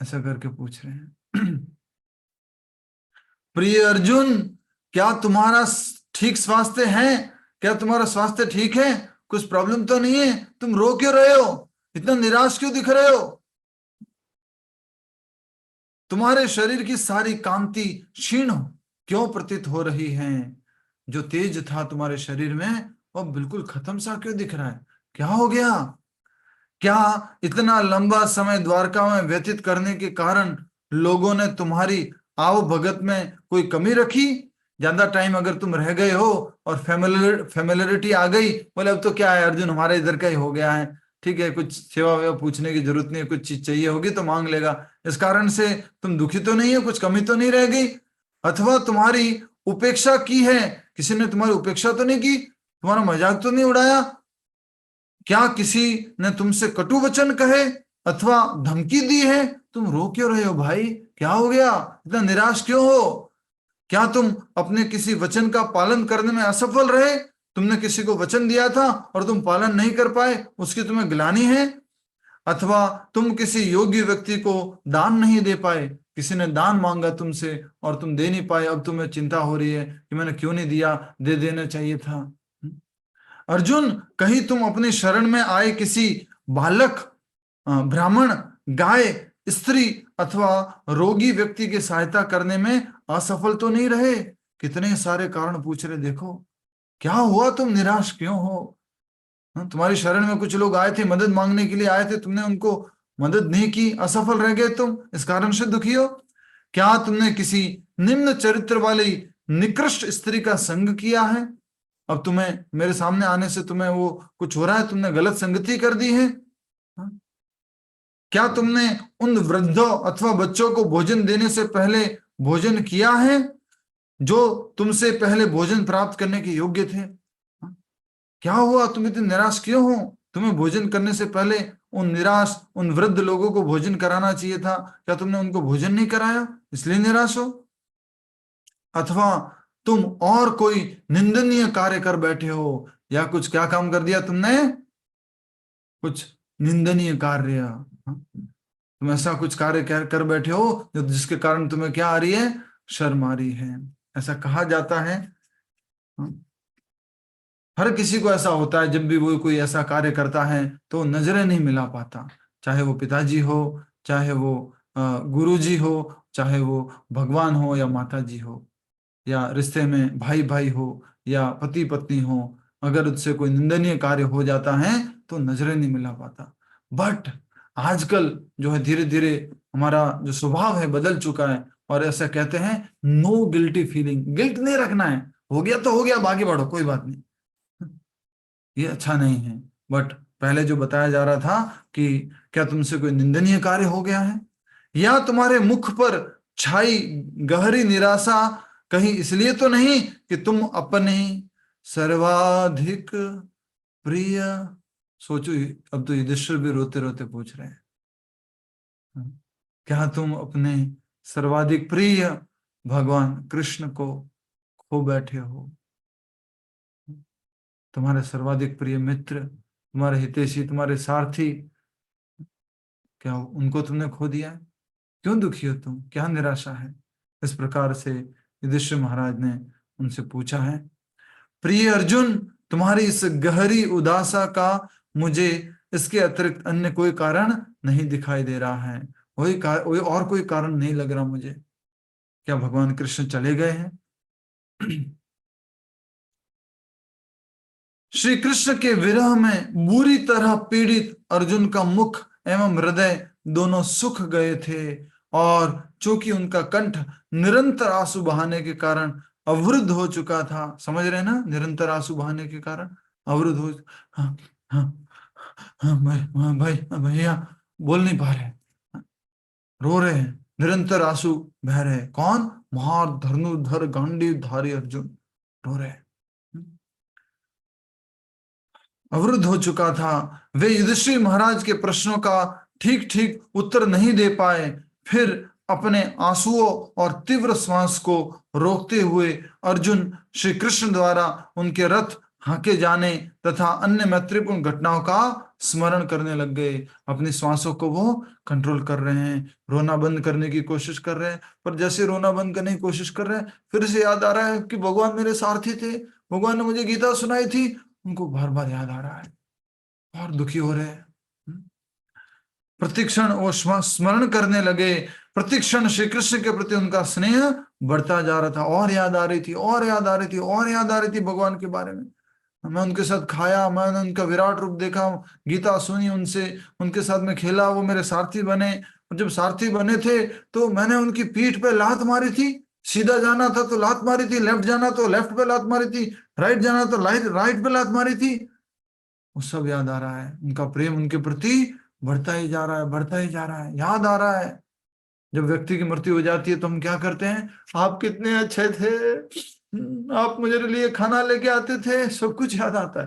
ऐसा करके पूछ रहे हैं। प्रिय अर्जुन, क्या तुम्हारा ठीक स्वास्थ्य है? क्या तुम्हारा स्वास्थ्य ठीक है? कुछ प्रॉब्लम तो नहीं है? तुम रो क्यों रहे हो? इतना निराश क्यों दिख रहे हो? तुम्हारे शरीर की सारी कांति क्षीण क्यों प्रतीत हो रही है? जो तेज था तुम्हारे शरीर में वो बिल्कुल खत्म सा क्यों दिख रहा है? क्या हो गया? क्या इतना लंबा समय द्वारका में व्यतीत करने के कारण लोगों ने तुम्हारी आव भगत में कोई कमी रखी? ज्यादा टाइम अगर तुम रह गए हो और फेमिलियरिटी आ गई, बोले अब तो क्या है अर्जुन हमारे इधर का ही हो गया है, ठीक है, कुछ सेवा वेवा पूछने की जरूरत नहीं है, कुछ चीज चाहिए होगी तो मांग लेगा, इस कारण से तुम दुखी तो नहीं है, कुछ कमी तो नहीं रह गई? अथवा तुम्हारी उपेक्षा की है, किसी ने तुम्हारी उपेक्षा तो नहीं की, तुम्हारा मजाक तो नहीं उड़ाया? क्या किसी ने तुमसे कटु वचन कहे अथवा धमकी दी है? तुम रो क्यों रहे हो भाई? क्या हो गया? इतना निराश क्यों हो? क्या तुम अपने किसी वचन का पालन करने में असफल रहे? तुमने किसी को वचन दिया था और तुम पालन नहीं कर पाए, उसकी तुम्हें ग्लानि है? अथवा तुम किसी योग्य व्यक्ति को दान नहीं दे पाए, किसी ने दान मांगा तुमसे और तुम दे नहीं पाए, अब तुम्हें चिंता हो रही है कि मैंने क्यों नहीं दिया, दे देना चाहिए था। अर्जुन, कहीं तुम अपनी शरण में आए किसी बालक, ब्राह्मण, गाय, स्त्री अथवा रोगी व्यक्ति की सहायता करने में असफल तो नहीं रहे? कितने सारे कारण पूछ रहे, देखो क्या हुआ, तुम निराश क्यों हो? तुम्हारी शरण में कुछ लोग आए थे, मदद मांगने के लिए आए थे, तुमने उनको मदद नहीं की, असफल रह गए तुम, इस कारण से दुखी हो? क्या तुमने किसी निम्न चरित्र वाली निकृष्ट स्त्री का संग किया है? अब तुम्हें मेरे सामने आने से तुम्हें वो कुछ हो रहा है, तुमने गलत संगति कर दी है? क्या तुमने उन वृद्धों अथवा बच्चों को भोजन देने से पहले भोजन किया है जो तुमसे पहले भोजन प्राप्त करने के योग्य थे? क्या हुआ, तुम इतने निराश क्यों हो? तुम्हें भोजन करने से पहले उन वृद्ध लोगों को भोजन कराना चाहिए था, क्या तुमने उनको भोजन नहीं कराया इसलिए निराश हो? अथवा तुम और कोई निंदनीय कार्य कर बैठे हो, या कुछ क्या काम कर दिया तुमने? कुछ निंदनीय कार्य, तुम ऐसा कुछ कार्य कर बैठे हो जिसके कारण तुम्हें क्या आ रही है? शर्म आ रही है। ऐसा कहा जाता है, हर किसी को ऐसा होता है, जब भी वो कोई ऐसा कार्य करता है तो नजरें नहीं मिला पाता, चाहे वो पिताजी हो, चाहे वो गुरुजी हो, चाहे वो भगवान हो या माता जी हो, या रिश्ते में भाई भाई हो या पति पत्नी हो, अगर उससे कोई निंदनीय कार्य हो जाता है तो नजरें नहीं मिला पाता। बट आजकल जो है धीरे धीरे हमारा जो स्वभाव है बदल चुका है, और ऐसा कहते हैं नो गिल्टी फीलिंग, गिल्ट नहीं रखना है, हो गया तो हो गया, आगे बढ़ो, कोई बात नहीं, ये अच्छा नहीं है। बट पहले जो बताया जा रहा था कि क्या तुमसे कोई निंदनीय कार्य हो गया है, या तुम्हारे मुख पर छाई गहरी निराशा कहीं इसलिए तो नहीं कि तुम अपने सर्वाधिक प्रिय, सोचो अब तो युधिष्ठिर भी रोते रोते पूछ रहे हैं, क्या तुम अपने सर्वाधिक प्रिय भगवान कृष्ण को खो बैठे हो? तुम्हारे सर्वाधिक प्रिय मित्र, तुम्हारे हितैषी, तुम्हारे सारथी, क्या उनको तुमने खो दिया है? क्यों दुखी हो तुम? क्या निराशा है? इस प्रकार से युधिष्ठिर महाराज ने उनसे पूछा है। प्रिय अर्जुन, तुम्हारी इस गहरी उदासा का मुझे इसके अतिरिक्त अन्य कोई कारण नहीं दिखाई दे रहा है। वही और कोई कारण नहीं लग रहा मुझे। क्या भगवान कृष्ण चले गए हैं? श्री कृष्ण के विरह में बुरी तरह पीड़ित अर्जुन का मुख एवं हृदय दोनों सूख गए थे, और चूंकि उनका कंठ निरंतर आंसू बहाने के कारण अवरुद्ध हो चुका था। समझ रहे हैं ना? निरंतर आंसू बहाने के कारण अवरुद्ध हो। हाँ, हाँ, हाँ, भाई भैया बोल नहीं पा रहे, रो रहे हैं, निरंतर आंसू बह रहे हैं। कौन? धनुर्धर गांडीवधारी अर्जुन रो रहे हैं। अवरुद्ध हो चुका था। वे युधिष्ठिर महाराज के प्रश्नों का ठीक ठीक उत्तर नहीं दे पाए। फिर अपने आंसुओं और तीव्र श्वास को रोकते हुए अर्जुन श्री कृष्ण द्वारा उनके रथ हाके जाने तथा अन्य मैत्रीपूर्ण घटनाओं का स्मरण करने लग गए। अपनी श्वासों को वो कंट्रोल कर रहे हैं, रोना बंद करने की कोशिश कर रहे हैं। पर जैसे रोना बंद करने की कोशिश कर रहे हैं, फिर से याद आ रहा है कि भगवान मेरे सारथी थे, भगवान ने मुझे गीता सुनाई थी। उनको बार बार याद आ रहा है और दुखी हो रहे हैं। प्रतिक्षण वो स्मरण करने लगे। प्रतिक्षण श्री कृष्ण के प्रति उनका स्नेह बढ़ता जा रहा था। और याद आ रही थी, और याद आ रही थी, और याद आ रही थी भगवान के बारे में। मैं उनके साथ खाया, मैंने उनका विराट रूप देखा, गीता सुनी उनसे, उनके साथ में खेला, वो मेरे सारथी बने। और जब सारथी बने थे तो मैंने उनकी पीठ पे लात मारी थी। सीधा जाना था तो लात मारी थी, लेफ्ट जाना तो लेफ्ट पे लात मारी थी, राइट जाना तो राइट पे लात मारी थी। वो सब याद आ रहा है। उनका प्रेम उनके प्रति बढ़ता ही जा रहा है, बढ़ता ही जा रहा है। याद आ रहा है। जब व्यक्ति की मृत्यु हो जाती है तो हम क्या करते हैं? आप कितने अच्छे थे, आप मेरे लिए खाना लेके आते थे, सब कुछ याद आता है,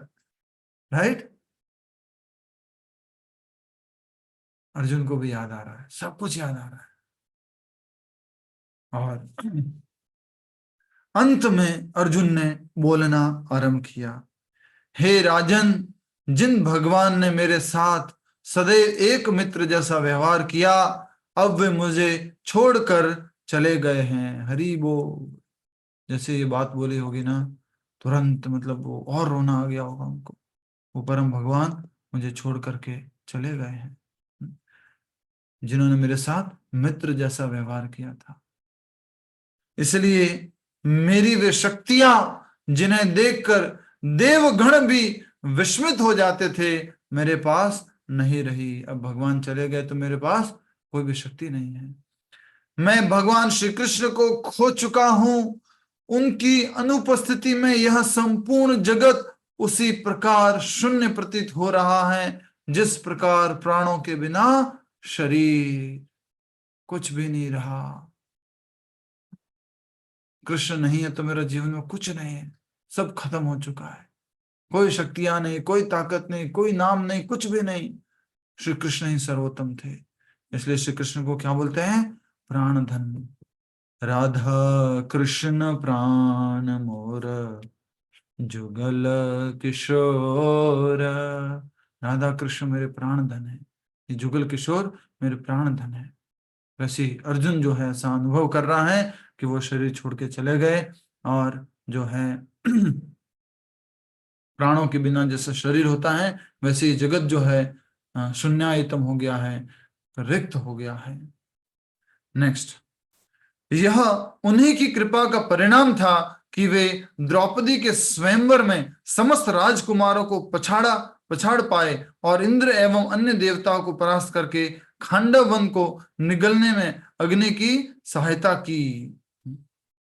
राइट? अर्जुन को भी याद आ रहा है, सब कुछ याद आ रहा है। और अंत में अर्जुन ने बोलना आरंभ किया, हे राजन, जिन भगवान ने मेरे साथ सदैव एक मित्र जैसा व्यवहार किया, अब वे मुझे छोड़कर चले गए हैं। हरि बोल। जैसे ये बात बोली होगी ना, तुरंत मतलब वो और रोना आ गया होगा उनको। वो परम भगवान मुझे छोड़ करके चले गए हैं, जिन्होंने मेरे साथ मित्र जैसा व्यवहार किया था। इसलिए मेरी वे शक्तियां जिन्हें देखकर देवगण भी विस्मित हो जाते थे, मेरे पास नहीं रही। अब भगवान चले गए तो मेरे पास कोई भी शक्ति नहीं है। मैं भगवान श्री कृष्ण को खो चुका हूं। उनकी अनुपस्थिति में यह संपूर्ण जगत उसी प्रकार शून्य प्रतीत हो रहा है, जिस प्रकार प्राणों के बिना शरीर कुछ भी नहीं रहा। कृष्ण नहीं है तो मेरा जीवन में कुछ नहीं है, सब खत्म हो चुका है। कोई शक्तियां नहीं, कोई ताकत नहीं, कोई नाम नहीं, कुछ भी नहीं। श्री कृष्ण ही सर्वोत्तम थे। इसलिए श्री कृष्ण को क्या बोलते हैं? प्राण धन। राधा कृष्ण प्राण मोर, जुगल किशोर। राधा कृष्ण मेरे प्राण धन है, ये जुगल किशोर मेरे प्राण धन है। वैसे अर्जुन जो है ऐसा अनुभव कर रहा है कि वो शरीर छोड़ के चले गए, और जो है प्राणों के बिना जैसा शरीर होता है, वैसे ही जगत जो है शून्यायतम हो गया है, रिक्त हो गया है। नेक्स्ट, यह उन्हीं की कृपा का परिणाम था कि वे द्रौपदी के स्वयंवर में समस्त राजकुमारों को पछाड़ पाए और इंद्र एवं अन्य देवताओं को परास्त करके खांडव वन को निगलने में अग्नि की सहायता की।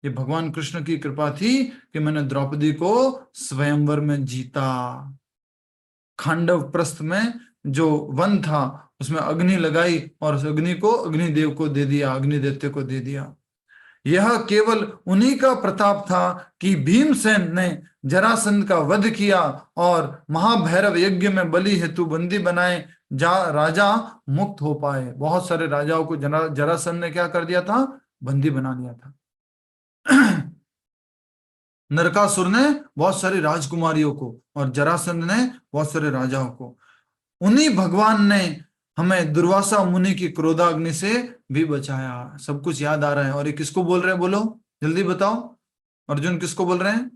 ये भगवान कृष्ण की कृपा थी कि मैंने द्रौपदी को स्वयंवर में जीता। खांडव प्रस्थ में जो वन था उसमें अग्नि लगाई और उस अग्नि को अग्निदेव को दे दिया, अग्निदेवते को दे दिया। यह केवल उन्हीं का प्रताप था कि भीमसेन ने जरासंध का वध किया और महाभैरव यज्ञ में बलि हेतु बंदी बनाए राजा मुक्त हो पाए। बहुत सारे राजाओं को जरासंध ने क्या कर दिया था? बंदी बना लिया था। नरकासुर ने बहुत सारी राजकुमारियों को और जरासंध ने बहुत सारे राजाओं को। उन्हीं भगवान ने हमें दुर्वासा मुनि की क्रोधाग्नि से भी बचाया। सब कुछ याद आ रहा है। और ये किसको बोल रहे हैं? बोलो जल्दी बताओ। अर्जुन किसको बोल रहे हैं?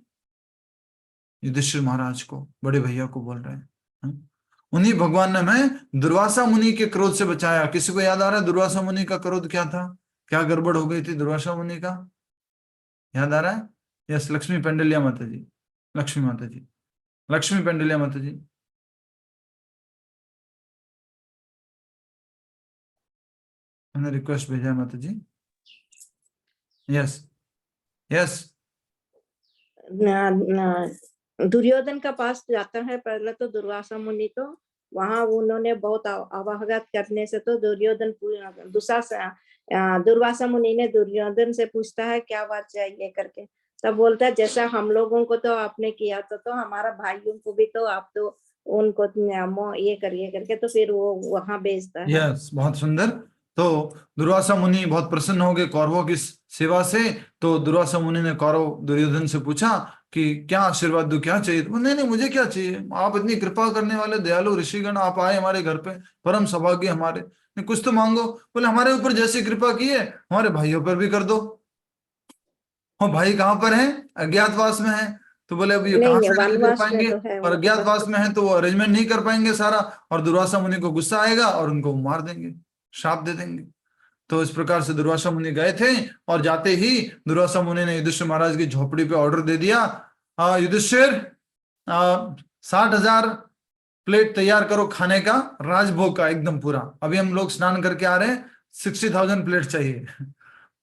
युधिष्ठिर महाराज को, बड़े भैया को बोल रहे हैं। उन्हीं भगवान ने हमें दुर्वासा मुनि के क्रोध से बचाया। किसी को याद आ रहा है दुर्वासा मुनि का क्रोध क्या था? क्या गड़बड़ हो गई थी दुर्वासा मुनि का? याद आ रहा है? यस, लक्ष्मी पेंडलिया माता जी, लक्ष्मी माता जी, लक्ष्मी पेंडलिया माता जी। मैंने रिक्वेस्ट भेजा है माता जी। Yes yes. दुर्योधन का पास जाता है पहले तो दुर्वासा मुनि, तो वहां उन्होंने बहुत अवगत करने से तो दुर्योधन दुर्वासा मुनि ने दुर्योधन से पूछता है क्या बात चाहिए करके, तब बोलता है जैसा हम लोगों को तो आपने किया तो हमारा भाइयों को भी तो आप तो उनको ये करिए करके, तो फिर वो वहां भेजता है। यस, बहुत सुंदर। तो दुर्वासा मुनि बहुत प्रसन्न हो गए कौरवों की सेवा से। तो दुर्वासा मुनि ने कौरव दुर्योधन से पूछा कि क्या आशीर्वाद दूं, क्या चाहिए? तो नहीं नहीं, मुझे क्या चाहिए, आप इतनी कृपा करने वाले दयालु ऋषिगण, आप आए हमारे घर पे, परम सौभाग्य हमारे। नहीं, कुछ तो मांगो। बोले हमारे ऊपर जैसी कृपा की है हमारे भाइयों पर भी कर दो। और भाई कहाँ पर हैं? अज्ञातवास में हैं। तो बोले अब ये कहाँ नहीं, से arrange कर वनवास में पाएंगे, तो है और उनके पास अज्ञातवास तो। में है तो वो अरेंजमेंट नहीं कर पाएंगे सारा, और दुर्वासा मुनि को गुस्सा आएगा और उनको मार देंगे, श्राप दे देंगे। तो इस प्रकार से दुर्वासा मुनि गए थे, और जाते ही दुर्वासा मुनि ने युधिष्ठिर महाराज की झोपड़ी पे ऑर्डर दे दिया, युधिष्ठिर 60,000 प्लेट तैयार करो खाने का, राजभोग का एकदम पूरा। अभी हम लोग स्नान करके आ रहे हैं, 60,000 प्लेट चाहिए।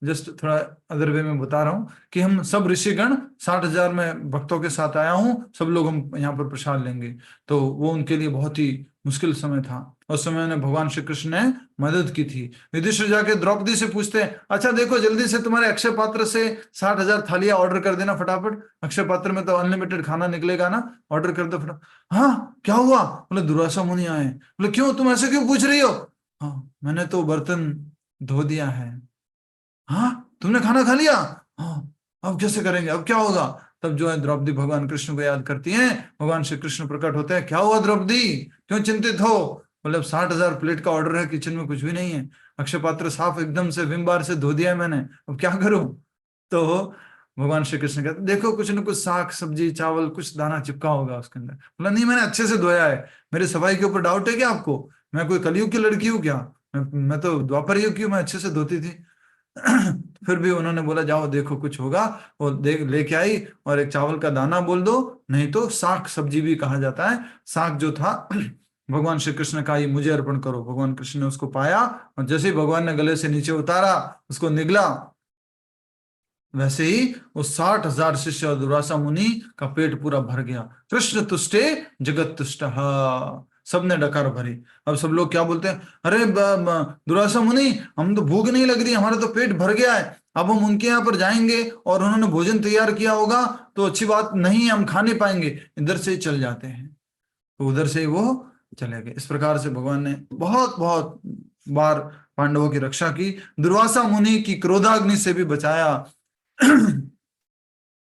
जस्ट थोड़ा अदर वे में बता रहा हूँ कि हम सब ऋषिगण 60,000 में भक्तों के साथ आया हूँ, सब लोग हम यहाँ पर प्रसाद लेंगे। तो वो उनके लिए बहुत ही मुश्किल समय था। उस समय उन्हें भगवान श्री कृष्ण ने मदद की थी। युधिष्ठिर जाके द्रौपदी से पूछते हैं, अच्छा देखो जल्दी से तुम्हारे अक्षय पात्र से 60,000 थालियां ऑर्डर कर देना फटाफट, अक्षय पात्र में तो अनलिमिटेड खाना निकलेगा ना, ऑर्डर कर दो फटाफट। हाँ क्या हुआ? बोले दुर्वासा मुनि आए। बोले क्यों, तुम ऐसे क्यों पूछ रही हो? हाँ मैंने तो बर्तन धो दिया है। हाँ तुमने खाना खा लिया? हाँ अब कैसे करेंगे, अब क्या होगा? तब जो है द्रौपदी भगवान कृष्ण को याद करती हैं। भगवान श्री कृष्ण प्रकट होते हैं, क्या हुआ द्रौपदी, क्यों चिंतित हो? मतलब 60,000 प्लेट का ऑर्डर है, किचन में कुछ भी नहीं है, अक्षय पात्र साफ एकदम से विम बार से धो दिया है मैंने, अब क्या करूं? तो भगवान श्री कृष्ण कहते देखो कुछ न कुछ साग सब्जी चावल कुछ दाना चिपका होगा उसके अंदर। बोला नहीं मैंने अच्छे से धोया है, मेरे सफाई के ऊपर डाउट है क्या आपको? मैं कोई कलयुग की लड़की हूँ क्या? मैं तो द्वापर युग की हूँ, मैं अच्छे से धोती थी। फिर भी उन्होंने बोला जाओ देखो कुछ होगा। वो देख लेके आई, और एक चावल का दाना बोल दो, नहीं तो साग सब्जी भी कहा जाता है। साग जो था भगवान श्री कृष्ण का, ये मुझे अर्पण करो। भगवान कृष्ण ने उसको पाया, और जैसे ही भगवान ने गले से नीचे उतारा, उसको निगला, वैसे ही वो 60,000 शिष्य और दुर्वासा मुनि का पेट पूरा भर गया। कृष्ण तुष्टे जगत तुष्ट, सबने डकार भरी। अब सब लोग क्या बोलते हैं, अरे दुर्वासा मुनि हम तो भूख नहीं लग रही, हमारा तो पेट भर गया है, अब हम उनके यहाँ पर जाएंगे और उन्होंने भोजन तैयार किया होगा तो अच्छी बात नहीं, हम खा नहीं पाएंगे, इधर से ही चल जाते हैं। तो उधर से ही वो चले गए। इस प्रकार से भगवान ने बहुत बहुत बार पांडवों की रक्षा की, दुर्वासा मुनि की क्रोधाग्नि से भी बचाया।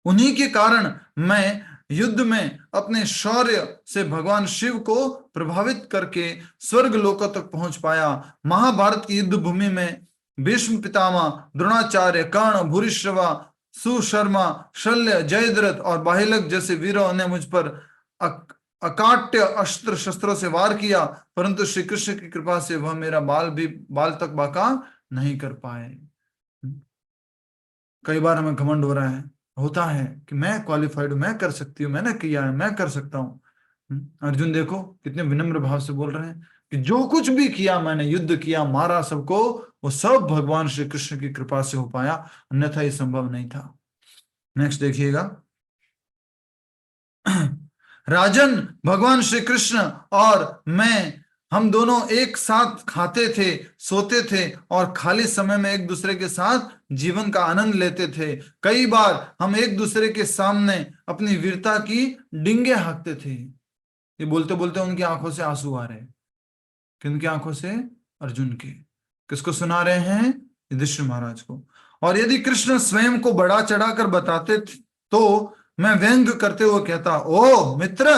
उन्हीं के कारण मैं युद्ध में अपने शौर्य से भगवान शिव को प्रभावित करके स्वर्ग लोकों तक पहुंच पाया। महाभारत की युद्ध भूमि में भीष्म पितामह, द्रोणाचार्य, कर्ण, भूरिश्रवा, सुशर्मा, शल्य, जयद्रथ और बाहिलक जैसे वीरों ने मुझ पर अकाट्य अस्त्र शस्त्रों से वार किया, परंतु श्री कृष्ण की कृपा से वह मेरा बाल तक बाका नहीं कर पाए। कई बार हमें घमंड हो रहा है, होता है कि मैं क्वालिफाइड हूं, मैं कर सकती हूँ, मैंने किया है, मैं कर सकता हूँ। अर्जुन देखो कितने विनम्र भाव से बोल रहे हैं कि जो कुछ भी किया मैंने, युद्ध किया, मारा सबको, वो सब भगवान श्री कृष्ण की कृपा से हो पाया, अन्यथा ये संभव नहीं था। नेक्स्ट देखिएगा। राजन, भगवान श्री कृष्ण और मैं, हम दोनों एक साथ खाते थे, सोते थे और खाली समय में एक दूसरे के साथ जीवन का आनंद लेते थे। कई बार हम एक दूसरे के सामने अपनी वीरता की डिंगे हाँकते थे। ये बोलते बोलते उनकी आंखों से आंसू आ रहे। किनकी आंखों से? अर्जुन के। किसको सुना रहे हैं? युधिष्ठिर महाराज को। और यदि कृष्ण स्वयं को बढ़ा चढ़ाकर बताते तो मैं व्यंग करते हुए कहता, ओ मित्र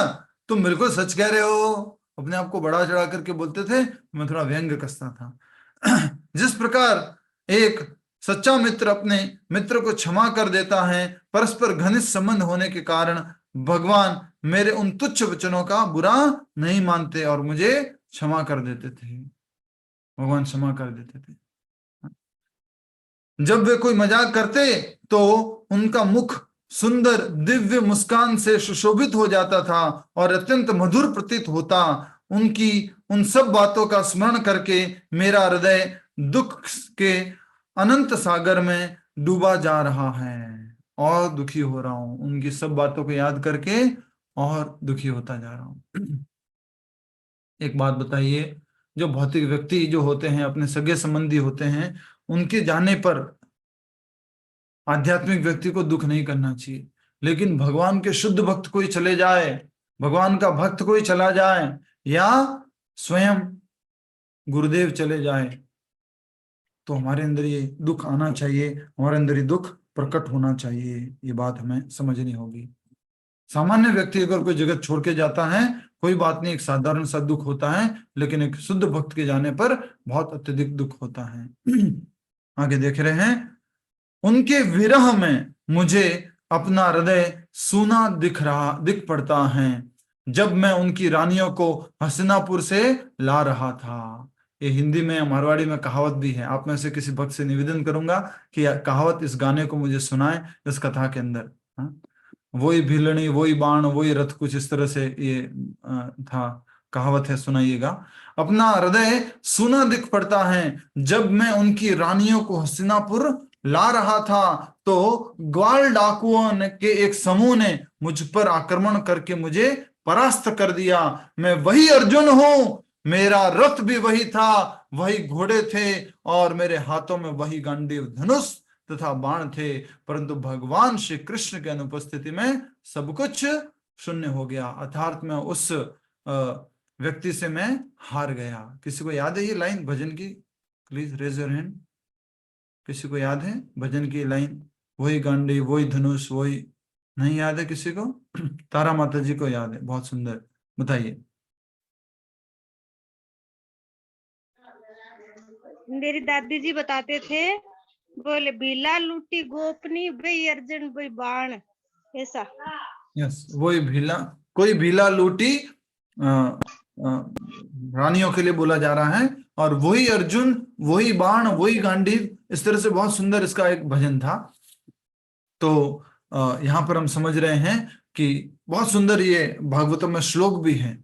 तुम बिल्कुल सच कह रहे हो। अपने आप को बढ़ा चढ़ा करके बोलते थे, मैं थोड़ा व्यंग कसता था। जिस प्रकार एक सच्चा मित्र अपने मित्र को क्षमा कर देता है, परस्पर घनिष्ठ संबंध होने के कारण भगवान मेरे उन तुच्छ वचनों का बुरा नहीं मानते और मुझे क्षमा कर देते थे। भगवान क्षमा कर देते थे। जब वे कोई मजाक करते तो उनका मुख सुंदर दिव्य मुस्कान से सुशोभित हो जाता था और अत्यंत मधुर प्रतीत होता। उनकी उन सब बातों का स्मरण करके मेरा हृदय दुख के अनंत सागर में डूबा जा रहा है और दुखी हो रहा हूं। उनकी सब बातों को याद करके और दुखी होता जा रहा हूं। एक बात बताइए, जो भौतिक व्यक्ति जो होते हैं, अपने सगे संबंधी होते हैं, उनके जाने पर आध्यात्मिक व्यक्ति को दुख नहीं करना चाहिए। लेकिन भगवान के शुद्ध भक्त कोई चले जाए, भगवान का भक्त कोई चला जाए, या स्वयं गुरुदेव चले जाए, तो हमारे अंदर ये दुख आना चाहिए, हमारे अंदर ये दुख प्रकट होना चाहिए। ये बात हमें समझनी होगी। सामान्य व्यक्ति अगर कोई जगत छोड़ के जाता है, कोई बात नहीं, एक साधारण सा दुख होता है, लेकिन एक शुद्ध भक्त के जाने पर बहुत अत्यधिक दुख होता है। आगे देख रहे हैं, उनके विरह में मुझे अपना हृदय सूना दिख पड़ता है, जब मैं उनकी रानियों को हस्तिनापुर से ला रहा था। ये हिंदी में, मारवाड़ी में कहावत भी है। आप में से किसी भक्त से निवेदन करूंगा कि कहावत इस गाने को मुझे सुनाए, इस कथा के अंदर। वही भिलनी, वही बाण, वही रथ, कुछ इस तरह से ये था, कहावत है, सुनाइएगा। अपना हृदय सूना दिख पड़ता है जब मैं उनकी रानियों को हस्तिनापुर ला रहा था, तो ग्वाल डाकुओं के एक समूह ने मुझ पर आक्रमण करके मुझे परास्त कर दिया। मैं वही अर्जुन हूं, मेरा रथ भी वही था, वही घोड़े थे और मेरे हाथों में वही गांडीव धनुष तथा बाण थे, परंतु भगवान श्री कृष्ण के अनुपस्थिति में सब कुछ शून्य हो गया। अर्थात में उस व्यक्ति से मैं हार गया। किसी को याद है ये लाइन भजन की? Please raise your hand. किसी को याद है भजन की लाइन? वही गांडी, वही धनुष, वही, नहीं याद है किसी को? तारा माता जी को याद है, बहुत सुंदर, बताइए। मेरी दादी जी बताते थे, बोले बिला लूटी गोपनी वही अर्जुन वही बाण, ऐसा। यस, वही भीला, कोई भीला लूटी रानियों के लिए बोला जा रहा है, और वही अर्जुन, वही बाण, वही गांडीव, इस तरह से बहुत सुंदर इसका एक भजन था। तो यहाँ पर हम समझ रहे हैं कि बहुत सुंदर ये भागवतम में श्लोक भी है।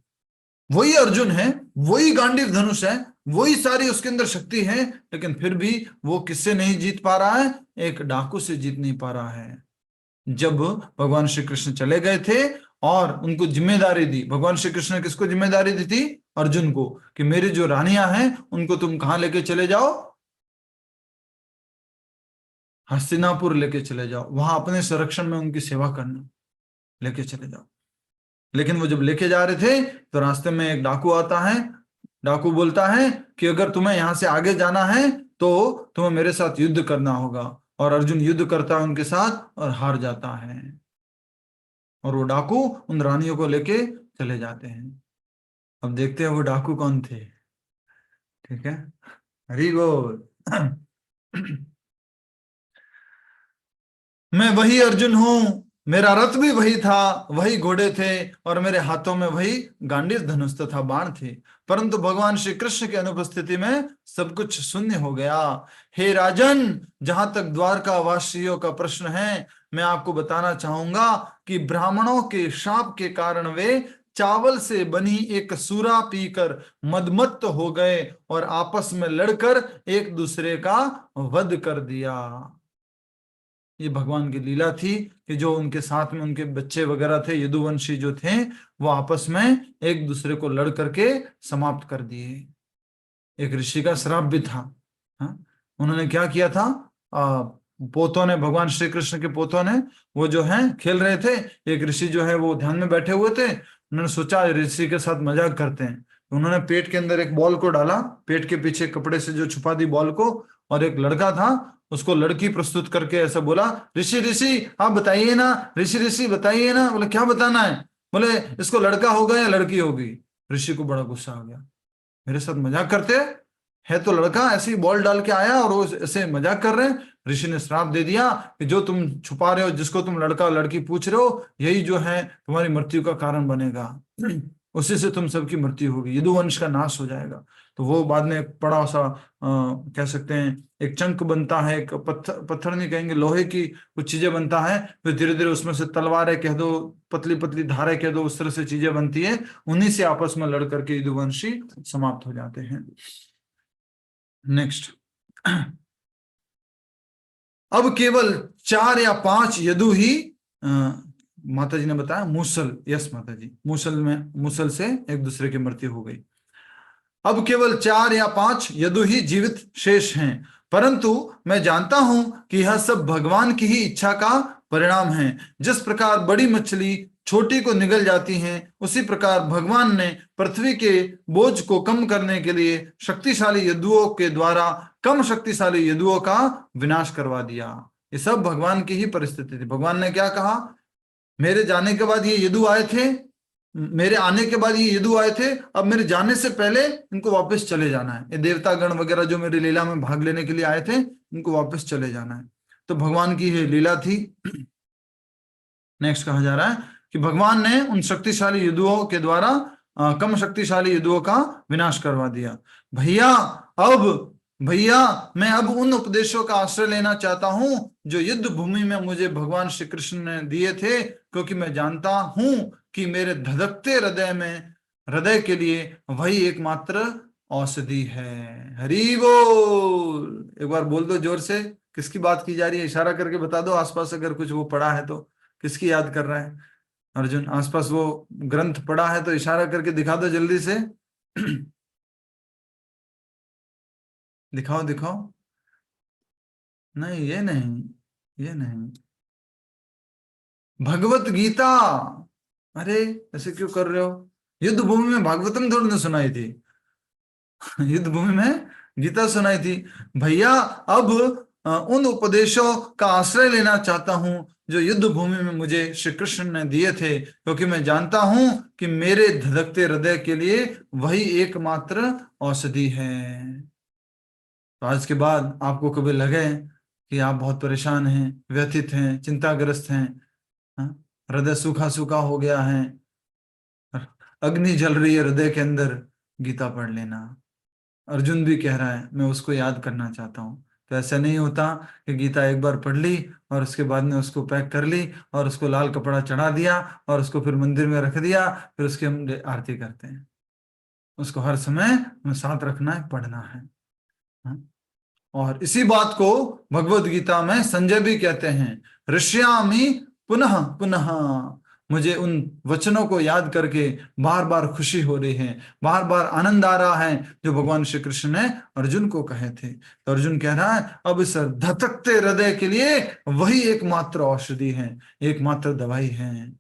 वही अर्जुन है, वही गांडीव धनुष है, वही सारी उसके अंदर शक्ति है, लेकिन फिर भी वो किससे नहीं जीत पा रहा है? एक डाकू से जीत नहीं पा रहा है। जब भगवान श्री कृष्ण चले गए थे और उनको जिम्मेदारी दी, भगवान श्री कृष्ण ने किसको जिम्मेदारी दी थी? अर्जुन को, कि मेरी जो रानियां हैं उनको तुम कहां लेके चले जाओ? हस्तिनापुर लेके चले जाओ, वहां अपने संरक्षण में उनकी सेवा करना, लेके चले जाओ। लेकिन वो जब लेके जा रहे थे तो रास्ते में एक डाकू आता है। डाकू बोलता है कि अगर तुम्हें यहां से आगे जाना है तो तुम्हें मेरे साथ युद्ध करना होगा, और अर्जुन युद्ध करता है उनके साथ और हार जाता है, और वो डाकू उन रानियों को लेके चले जाते हैं। अब देखते हैं वो डाकू कौन थे। ठीक है, हरि बोल। मैं वही अर्जुन हूं, मेरा रथ भी वही था, वही घोड़े थे और मेरे हाथों में वही गांडीव धनुष तथा बाण थे, परंतु भगवान श्री कृष्ण की अनुपस्थिति में सब कुछ शून्य हो गया। हे राजन, जहां तक द्वारका वासियों का प्रश्न है, मैं आपको बताना चाहूंगा कि ब्राह्मणों के शाप के कारण वे चावल से बनी एक सूरा पीकर मदमत्त हो गए और आपस में लड़कर एक दूसरे का वध कर दिया। ये भगवान की लीला थी कि जो उनके साथ में उनके बच्चे वगैरह थे, यदुवंशी जो थे, वो आपस में एक दूसरे को लड़ करके समाप्त कर दिए। एक ऋषि का श्राप भी था। उन्होंने क्या किया था? पोतों ने, भगवान श्री कृष्ण के पोतों ने, वो जो है खेल रहे थे, एक ऋषि जो है वो ध्यान में बैठे हुए थे। उन्होंने सोचा ऋषि के साथ मजाक करते हैं, उन्होंने पेट के अंदर एक बॉल को डाला, पेट के पीछे कपड़े से जो छुपा दी बॉल को, और एक लड़का था, उसको लड़की प्रस्तुत करके ऐसा बोला, ऋषि ऋषि आप बताइए ना, ऋषि ऋषि बताइए ना। बोले क्या बताना है? बोले इसको लड़का होगा या लड़की होगी। ऋषि को बड़ा गुस्सा आ गया, मेरे साथ मजाक करते है तो लड़का, ऐसे ही बॉल डाल के आया और वो ऐसे मजाक कर रहे हैं, ऋषि ने श्राप दे दिया कि जो तुम छुपा रहे हो, जिसको तुम लड़का लड़की पूछ रहे हो, यही जो है तुम्हारी मृत्यु का कारण बनेगा, उसी से तुम सबकी मृत्यु होगी, यदुवंश का नाश हो जाएगा। तो वो बाद में एक बड़ा सा कह सकते हैं एक चंक बनता है, एक पत्थर नहीं कहेंगे, लोहे की कुछ चीजें बनता है, फिर धीरे धीरे उसमें से तलवारें कह दो, पतली पतली धारें कह दो, उस तरह से चीजें बनती है, उन्हीं से आपस में लड़ करके यदुवंशी समाप्त हो जाते हैं। नेक्स्ट, अब केवल 4 या 5 यदु ही माता जी ने बताया मूसल, यस माता जी, मूसल से एक दूसरे की मृत्यु हो गई। अब केवल 4 या 5 यदु ही जीवित शेष हैं, परंतु मैं जानता हूं कि यह सब भगवान की ही इच्छा का परिणाम है। जिस प्रकार बड़ी मछली छोटी को निगल जाती हैं, उसी प्रकार भगवान ने पृथ्वी के बोझ को कम करने के लिए शक्तिशाली यदुओं के द्वारा कम शक्तिशाली यदुओं का विनाश करवा दिया। ये सब भगवान की ही परिस्थिति थी। भगवान ने क्या कहा, मेरे जाने के बाद ये यदु आए थे, मेरे आने के बाद ये यदु आए थे, अब मेरे जाने से पहले इनको वापस चले जाना है। ये देवता गण वगैरह जो मेरी लीला में भाग लेने के लिए आए थे, इनको वापस चले जाना है। तो भगवान की ये लीला थी। नेक्स्ट कहा जा रहा है कि भगवान ने उन शक्तिशाली यदुओं के द्वारा कम शक्तिशाली यदुओं का विनाश करवा दिया। भैया मैं अब उन उपदेशों का आश्रय लेना चाहता हूं जो युद्ध भूमि में मुझे भगवान श्री कृष्ण ने दिए थे, क्योंकि मैं जानता हूं कि मेरे धधकते हृदय के लिए वही एकमात्र औषधि है। हरि बोल। एक बार बोल दो जोर से, किसकी बात की जा रही है? इशारा करके बता दो आसपास, अगर कुछ वो पढ़ा है तो। किसकी याद कर रहा है अर्जुन? आसपास वो ग्रंथ पढ़ा है तो इशारा करके दिखा दो जल्दी से। दिखाओ दिखाओ। नहीं, ये नहीं। भगवत गीता। अरे ऐसे क्यों कर रहे हो? युद्ध भूमि में भागवतम थोड़ी ना सुनाई थी, युद्ध भूमि में गीता सुनाई थी। भैया अब उन उपदेशों का आश्रय लेना चाहता हूं जो युद्ध भूमि में मुझे श्री कृष्ण ने दिए थे, क्योंकि मैं जानता हूं कि मेरे धधकते हृदय के लिए वही एकमात्र औषधि है। तो आज के बाद आपको कभी लगे कि आप बहुत परेशान हैं, व्यथित हैं, चिंताग्रस्त हैं, हृदय सूखा सूखा हो गया है, अग्नि जल रही है हृदय के अंदर, गीता पढ़ लेना। अर्जुन भी कह रहा है मैं उसको याद करना चाहता हूँ। तो ऐसा नहीं होता कि गीता एक बार पढ़ ली और उसके बाद में उसको पैक कर ली और उसको लाल कपड़ा चढ़ा दिया और उसको फिर मंदिर में रख दिया, फिर उसकी हम आरती करते हैं। उसको हर समय हमें साथ रखना है, पढ़ना है। और इसी बात को भगवत गीता में संजय भी कहते हैं, ऋष्यामि पुनः पुनः। मुझे उन वचनों को याद करके बार बार खुशी हो रही है, बार बार आनंद आ रहा है जो भगवान श्री कृष्ण ने अर्जुन को कहे थे। तो अर्जुन कह रहा है अब इस धधकते हृदय के लिए वही एकमात्र औषधि है, एकमात्र दवाई है।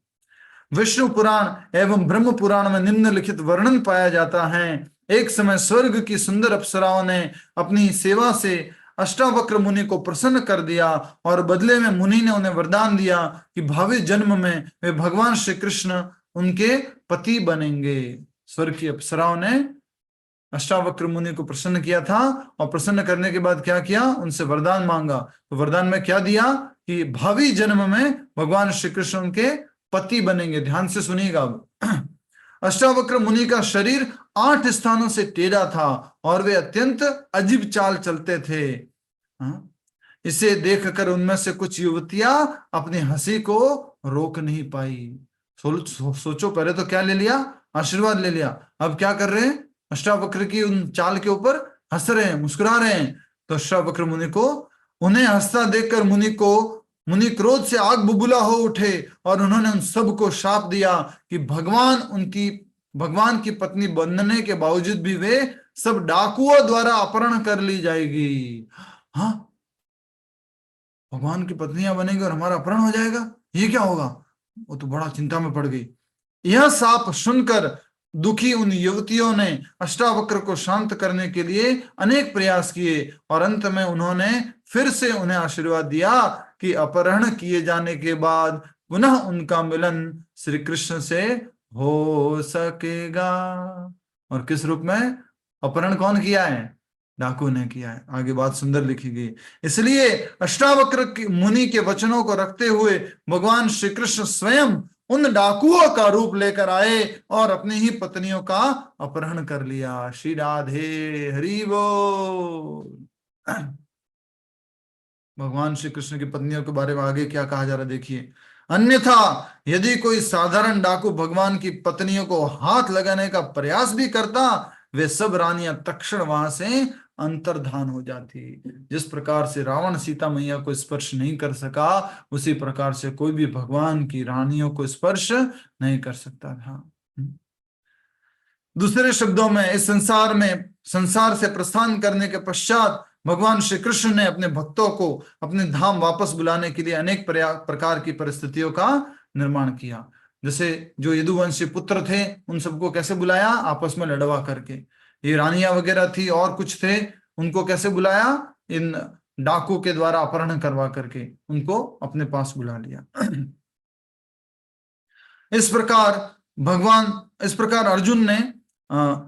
विष्णु पुराण एवं ब्रह्म पुराण में निम्नलिखित वर्णन पाया जाता है। एक समय स्वर्ग की सुंदर अप्सराओं ने अपनी सेवा से अष्टावक्र मुनि को प्रसन्न कर दिया और बदले में मुनि ने उन्हें वरदान दिया कि भावी जन्म में वे भगवान श्री कृष्ण उनके पति बनेंगे। स्वर्ग की अप्सराओं ने अष्टावक्र मुनि को प्रसन्न किया था और प्रसन्न करने के बाद क्या किया, उनसे वरदान मांगा। तो वरदान में क्या दिया कि भावी जन्म में भगवान श्री कृष्ण उनके पति बनेंगे। ध्यान से सुनिएगा। अष्टावक्र मुनि का शरीर 8 स्थानों से टेढ़ा था और वे अत्यंत अजीब चाल चलते थे। इसे देखकर उनमें से कुछ युवतियां अपनी हंसी को रोक नहीं पाई। सोचो, पहले तो क्या ले लिया, आशीर्वाद ले लिया, अब क्या कर रहे हैं, अष्टावक्र की उन चाल के ऊपर हंस रहे हैं, मुस्कुरा रहे हैं। तो अष्टावक्र मुनि को, उन्हें हंसता देखकर मुनि क्रोध से आग बुबुला हो उठे और उन्होंने उन सब को शाप दिया कि भगवान की पत्नी बनने के बावजूद भी वे सब डाकुओं द्वारा अपहरण कर ली जाएगी। हाँ, भगवान की पत्नियां बनेंगी और हमारा अपहरण हो जाएगा, ये क्या होगा? वो तो बड़ा चिंता में पड़ गई। यह शाप सुनकर दुखी उन युवतियों ने अष्टावक्र को शांत करने के लिए अनेक प्रयास किए और अंत में उन्होंने फिर से उन्हें आशीर्वाद दिया कि अपहरण किए जाने के बाद पुनः उनका मिलन श्री कृष्ण से हो सकेगा। और किस रूप में अपहरण कौन किया है? डाकू ने किया है। आगे बात सुंदर लिखी गई। इसलिए अष्टावक्र मुनि के वचनों को रखते हुए भगवान श्री कृष्ण स्वयं उन डाकुओं का रूप लेकर आए और अपनी ही पत्नियों का अपहरण कर लिया। श्री राधे हरि बोल। भगवान श्री कृष्ण की पत्नियों के बारे में आगे क्या कहा जा रहा है देखिए। अन्यथा यदि कोई साधारण डाकू भगवान की पत्नियों को हाथ लगाने का प्रयास भी करता, वे सब रानियां तक्षण वहां से अंतर्धान हो जाती। जिस प्रकार से रावण सीता मैया को स्पर्श नहीं कर सका, उसी प्रकार से कोई भी भगवान की रानियों को स्पर्श नहीं कर सकता था। दूसरे शब्दों में, इस संसार से प्रस्थान करने के पश्चात भगवान श्री कृष्ण ने अपने भक्तों को अपने धाम वापस बुलाने के लिए अनेक प्रकार की परिस्थितियों का निर्माण किया। जैसे जो यदुवंशी पुत्र थे, उन सबको कैसे बुलाया? आपस में लड़वा करके। ये रानियां वगैरह थी और कुछ थे, उनको कैसे बुलाया? इन डाकू के द्वारा अपहरण करवा करके उनको अपने पास बुला लिया। इस प्रकार अर्जुन ने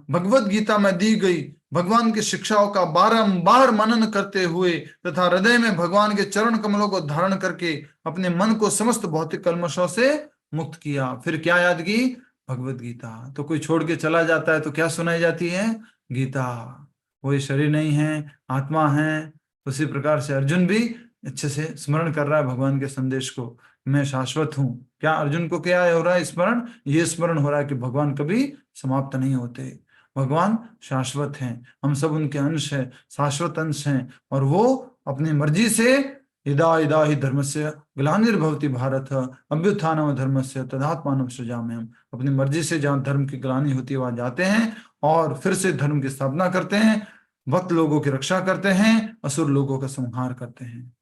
भगवत गीता में दी गई भगवान की शिक्षाओं का बारंबार मनन करते हुए तथा हृदय में भगवान के चरण कमलों को धारण करके अपने मन को समस्त भौतिक कल्मशों से मुक्त किया। फिर क्या याद की? भगवत गीता। तो कोई छोड़ के चला जाता है तो क्या सुनाई जाती है? गीता। कोई शरीर नहीं है, आत्मा है। उसी प्रकार से अर्जुन भी अच्छे से स्मरण कर रहा है भगवान के संदेश को, मैं शाश्वत हूं। क्या अर्जुन को क्या हो रहा है स्मरण? ये स्मरण हो रहा है कि भगवान कभी समाप्त नहीं होते, भगवान शाश्वत हैं, हम सब उनके अंश हैं, शाश्वत अंश हैं, और वो अपनी मर्जी से इदा इदा ही धर्मस्य ग्लानिर्भवति भारत अभ्युत्थानम धर्मस्य तदात्मानं सृजाम्यहम्। हम अपनी मर्जी से जहां धर्म की ग्लानि होती है वहां जाते हैं और फिर से धर्म की स्थापना करते हैं, भक्त लोगों की रक्षा करते हैं, असुर लोगों का संहार करते हैं।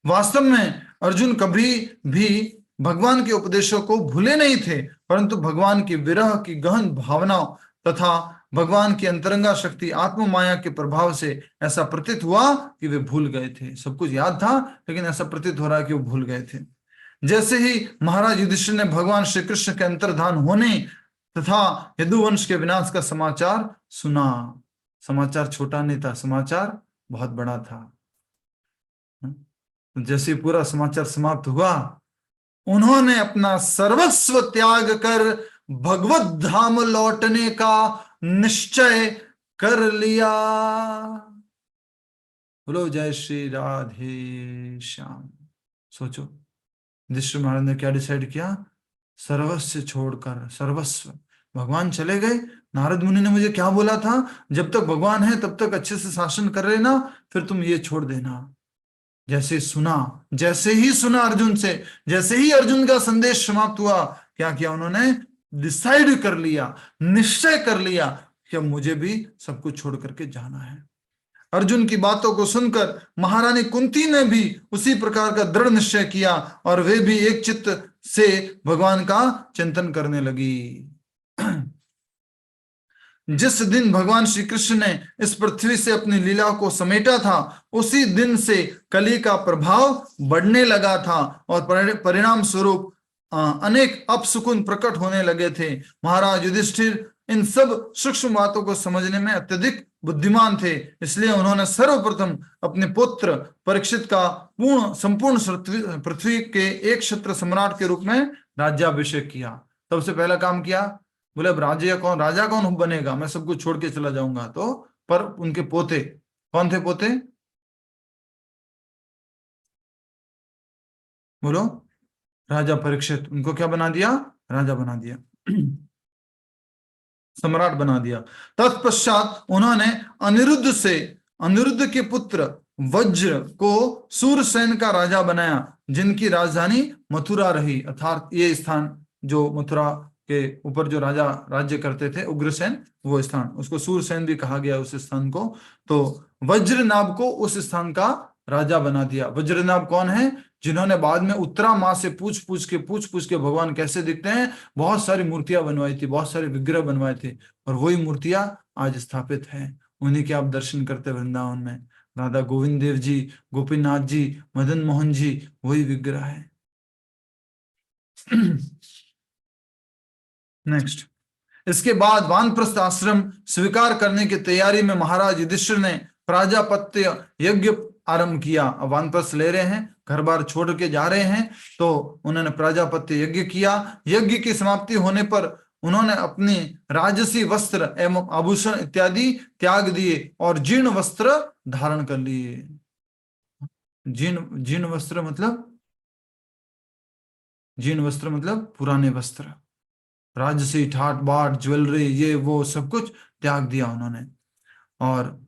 वास्तव में अर्जुन कभी भी भगवान के उपदेशों को भूले नहीं थे, परंतु भगवान की विरह की गहन भावनाओं तथा भगवान की अंतरंगा शक्ति आत्म माया के प्रभाव से ऐसा प्रतीत हुआ कि वे भूल गए थे। सब कुछ याद था, लेकिन ऐसा प्रतीत हो रहा है कि वो भूल गए थे। जैसे ही महाराज युधिष्ठिर ने भगवान श्री कृष्ण के अंतर्धान होने तथा यदुवंश के विनाश का समाचार सुना, समाचार छोटा नहीं था, समाचार बहुत बड़ा था। जैसे पूरा समाचार समाप्त हुआ, उन्होंने अपना सर्वस्व त्याग कर भगवत धाम लौटने का निश्चय कर लिया। बोलो जय श्री राधे श्याम। सोचो युधिष्ठिर महाराज ने क्या डिसाइड किया? सर्वस्व छोड़कर, सर्वस्व। भगवान चले गए, नारद मुनि ने मुझे क्या बोला था, जब तक भगवान है तब तक अच्छे से शासन कर लेना, फिर तुम ये छोड़ देना। जैसे ही सुना अर्जुन से, जैसे ही अर्जुन का संदेश समाप्त हुआ, क्या किया उन्होंने? डिसाइड कर लिया, निश्चय कर लिया कि अब मुझे भी सब कुछ छोड़ करके जाना है। अर्जुन की बातों को सुनकर महारानी कुंती ने भी उसी प्रकार का दृढ़ निश्चय किया और वे भी एक चित्त से भगवान का चिंतन करने लगी। जिस दिन भगवान श्री कृष्ण ने इस पृथ्वी से अपनी लीला को समेटा था, उसी दिन से कली का प्रभाव बढ़ने लगा था और परिणाम स्वरूप अनेक अपशकुन प्रकट होने लगे थे। महाराज युधिष्ठिर इन सब सूक्ष्म बातों को समझने में अत्यधिक बुद्धिमान थे, इसलिए उन्होंने सर्वप्रथम अपने पुत्र परीक्षित का संपूर्ण पृथ्वी के एक क्षत्र सम्राट के रूप में राज्याभिषेक किया। सबसे पहला काम किया, बोले अब राजा कौन बनेगा? मैं सब कुछ छोड़ के चला जाऊंगा। तो पर उनके पोते कौन थे? पोते बोलो। राजा परीक्षित, उनको क्या बना दिया? राजा बना दिया, सम्राट बना दिया। तत्पश्चात उन्होंने अनिरुद्ध के पुत्र वज्र को सूरसेन का राजा बनाया, जिनकी राजधानी मथुरा रही। अर्थात ये स्थान जो मथुरा के ऊपर जो राजा राज्य करते थे, उग्रसेन, वो स्थान, उसको सूरसेन भी कहा गया उस स्थान को। तो वज्रनाभ को उस स्थान का राजा बना दिया। वज्रनाभ कौन है? जिन्होंने बाद में उत्तरा माँ से पूछ पूछ के भगवान कैसे दिखते हैं, बहुत सारी मूर्तियां बनवाई थी, बहुत सारे विग्रह बनवाए थे, और वही मूर्तियां आज स्थापित हैं। उन्हीं के आप दर्शन करते वृंदावन में। राधा गोविंद देव जी, गोपीनाथ जी, मदन मोहन जी, वही विग्रह है। नेक्स्ट, इसके बाद वानप्रस्थ आश्रम स्वीकार करने की तैयारी में महाराज युधिष्ठिर ने प्राजापत्य यज्ञ आरंभ किया। अब वानप्रस्थ ले रहे हैं, घर बार छोड़ के जा रहे हैं, तो उन्होंने प्राजापत्य यज्ञ किया। यज्ञ की समाप्ति होने पर उन्होंने अपने राजसी वस्त्र एवं आभूषण इत्यादि त्याग दिए और जीर्ण वस्त्र धारण कर लिए। जीर्ण वस्त्र मतलब पुराने वस्त्र, राजसी ठाट बाट ज्वेलरी ये वो सब कुछ त्याग दिया उन्होंने। और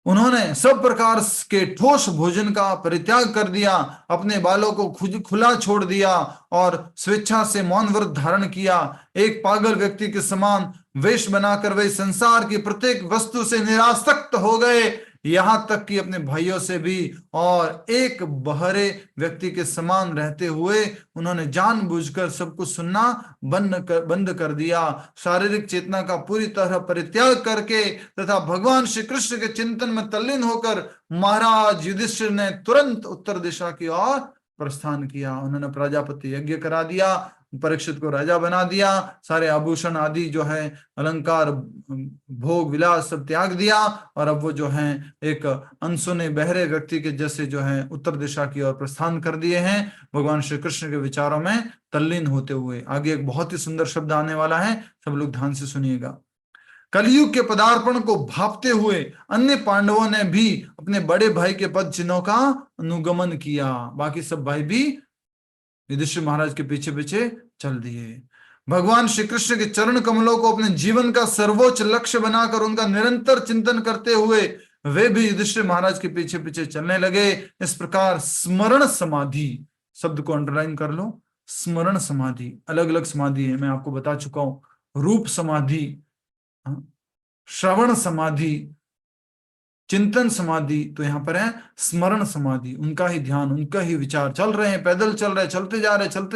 उन्होंने सब प्रकार के ठोस भोजन का परित्याग कर दिया, अपने बालों को खुला छोड़ दिया और स्वेच्छा से मौन व्रत धारण किया। एक पागल व्यक्ति के समान वेश बनाकर वे संसार की प्रत्येक वस्तु से निरासक्त हो गए, यहां तक कि अपने भाइयों से भी। और एक बहरे व्यक्ति के समान रहते हुए उन्होंने जानबूझकर सब कुछ सुनना बंद कर दिया। शारीरिक चेतना का पूरी तरह परित्याग करके तथा भगवान श्री कृष्ण के चिंतन में तल्लीन होकर महाराज युधिष्ठिर ने तुरंत उत्तर दिशा की ओर प्रस्थान किया। उन्होंने प्रजापति यज्ञ करा दिया, परीक्षित को राजा बना दिया, सारे आभूषण आदि जो है अलंकार भोग विलास सब त्याग दिया, और अब वो जो है एक अनसुने बहरे व्यक्ति के जैसे जो है उत्तर दिशा की ओर प्रस्थान कर दिए हैं, भगवान श्री कृष्ण के विचारों में तल्लीन होते हुए। आगे एक बहुत ही सुंदर शब्द आने वाला है, सब लोग ध्यान से सुनिएगा। कलयुग के पदार्पण को भापते हुए अन्य पांडवों ने भी अपने बड़े भाई के पद चिन्हों का अनुगमन किया। बाकी सब भाई भी युधिष्ठिर महाराज के पीछे पीछे चल दिए। भगवान श्री कृष्ण के चरण कमलों को अपने जीवन का सर्वोच्च लक्ष्य बनाकर उनका निरंतर चिंतन करते हुए वे भी युधिष्ठिर महाराज के पीछे पीछे चलने लगे। इस प्रकार स्मरण समाधि शब्द को अंडरलाइन कर लो। स्मरण समाधि अलग अलग समाधि है, मैं आपको बता चुका हूं। रूप समाधि, श्रवण समाधि, चिंतन समाधि, तो यहां पर है स्मरण समाधि। उनका ही ध्यान, उनका ही विचार, चल रहे हैं, पैदल चल रहे हैं, चलते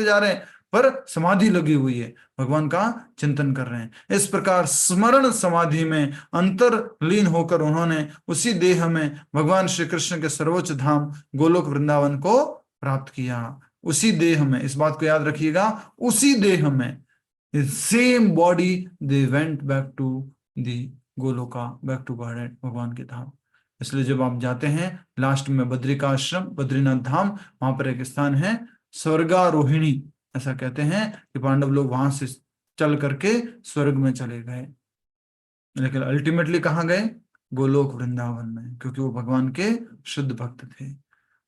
जा रहे हैं, पर समाधि लगी हुई है, भगवान का चिंतन कर रहे हैं। इस प्रकार स्मरण समाधि में अंतरलीन होकर उन्होंने उसी देह में भगवान श्री कृष्ण के सर्वोच्च धाम गोलोक वृंदावन को प्राप्त किया। उसी देह में, इस बात को याद रखिएगा, उसी देह में, same body they went back to the Goloka, back to God, भगवान के धाम। इसलिए जब आप जाते हैं लास्ट में बद्रिकाश्रम, बद्रीनाथ धाम, वहां पर एक स्थान है स्वर्गारोहिणी, ऐसा कहते हैं कि पांडव लोग वहां से चल करके स्वर्ग में चले गए, लेकिन अल्टीमेटली कहाँ गए? गोलोक वृंदावन में, क्योंकि वो भगवान के शुद्ध भक्त थे।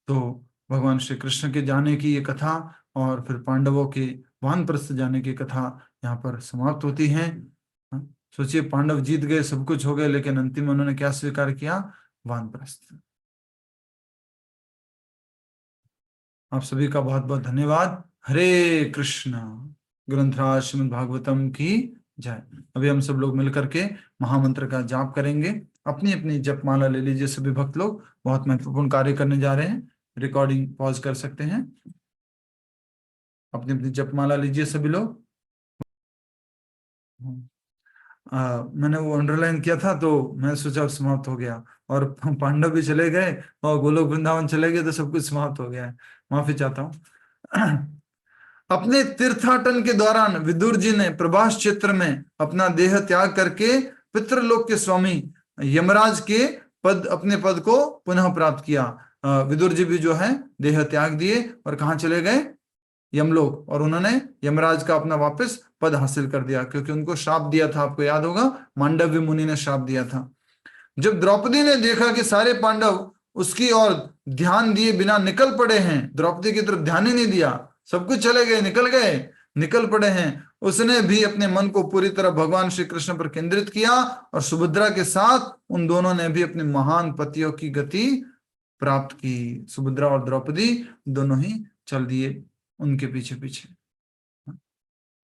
तो भगवान श्री कृष्ण के जाने की ये कथा और फिर पांडवों के वानप्रस्थ जाने की कथा यहाँ पर समाप्त होती है। सोचिए, पांडव जीत गए, सब कुछ हो गए, लेकिन अंतिम में उन्होंने क्या स्वीकार किया? वानप्रस्थ। आप सभी का बहुत बहुत धन्यवाद। हरे कृष्णा। ग्रंथराज श्रीमद् भागवतम की जय। अभी हम सब लोग मिलकर के महामंत्र का जाप करेंगे। अपनी अपनी जपमाला ले लीजिए सभी भक्त लोग, बहुत महत्वपूर्ण कार्य करने जा रहे हैं। रिकॉर्डिंग पॉज कर सकते हैं। अपनी अपनी जपमाला लीजिए सभी लोग। मैंने वो अंडरलाइन किया था तो मैं सोचा समाप्त हो गया, और पांडव भी चले गए और गोलोक वृंदावन चले गए, तो सब कुछ समाप्त हो गया है। माफी चाहता हूँ। अपने तीर्थाटन के दौरान विदुर जी ने प्रभास क्षेत्र में अपना देह त्याग करके पितृलोक के स्वामी यमराज के पद, अपने पद को पुनः प्राप्त किया। विदुर जी भी जो है देह त्याग दिए और कहाँ चले गए? यमलोक। और उन्होंने यमराज का अपना वापस पद हासिल कर दिया, क्योंकि उनको श्राप दिया था, आपको याद होगा, मांडव्य मुनि ने श्राप दिया था। जब द्रौपदी ने देखा कि सारे पांडव उसकी ओर ध्यान दिए बिना निकल पड़े हैं, द्रौपदी की तरफ ध्यान ही नहीं दिया, सब कुछ चले गए, निकल पड़े हैं, उसने भी अपने मन को पूरी तरह भगवान श्री कृष्ण पर केंद्रित किया, और सुभद्रा के साथ उन दोनों ने भी अपने महान पतियों की गति प्राप्त की। सुभद्रा और द्रौपदी दोनों ही चल दिए उनके पीछे पीछे।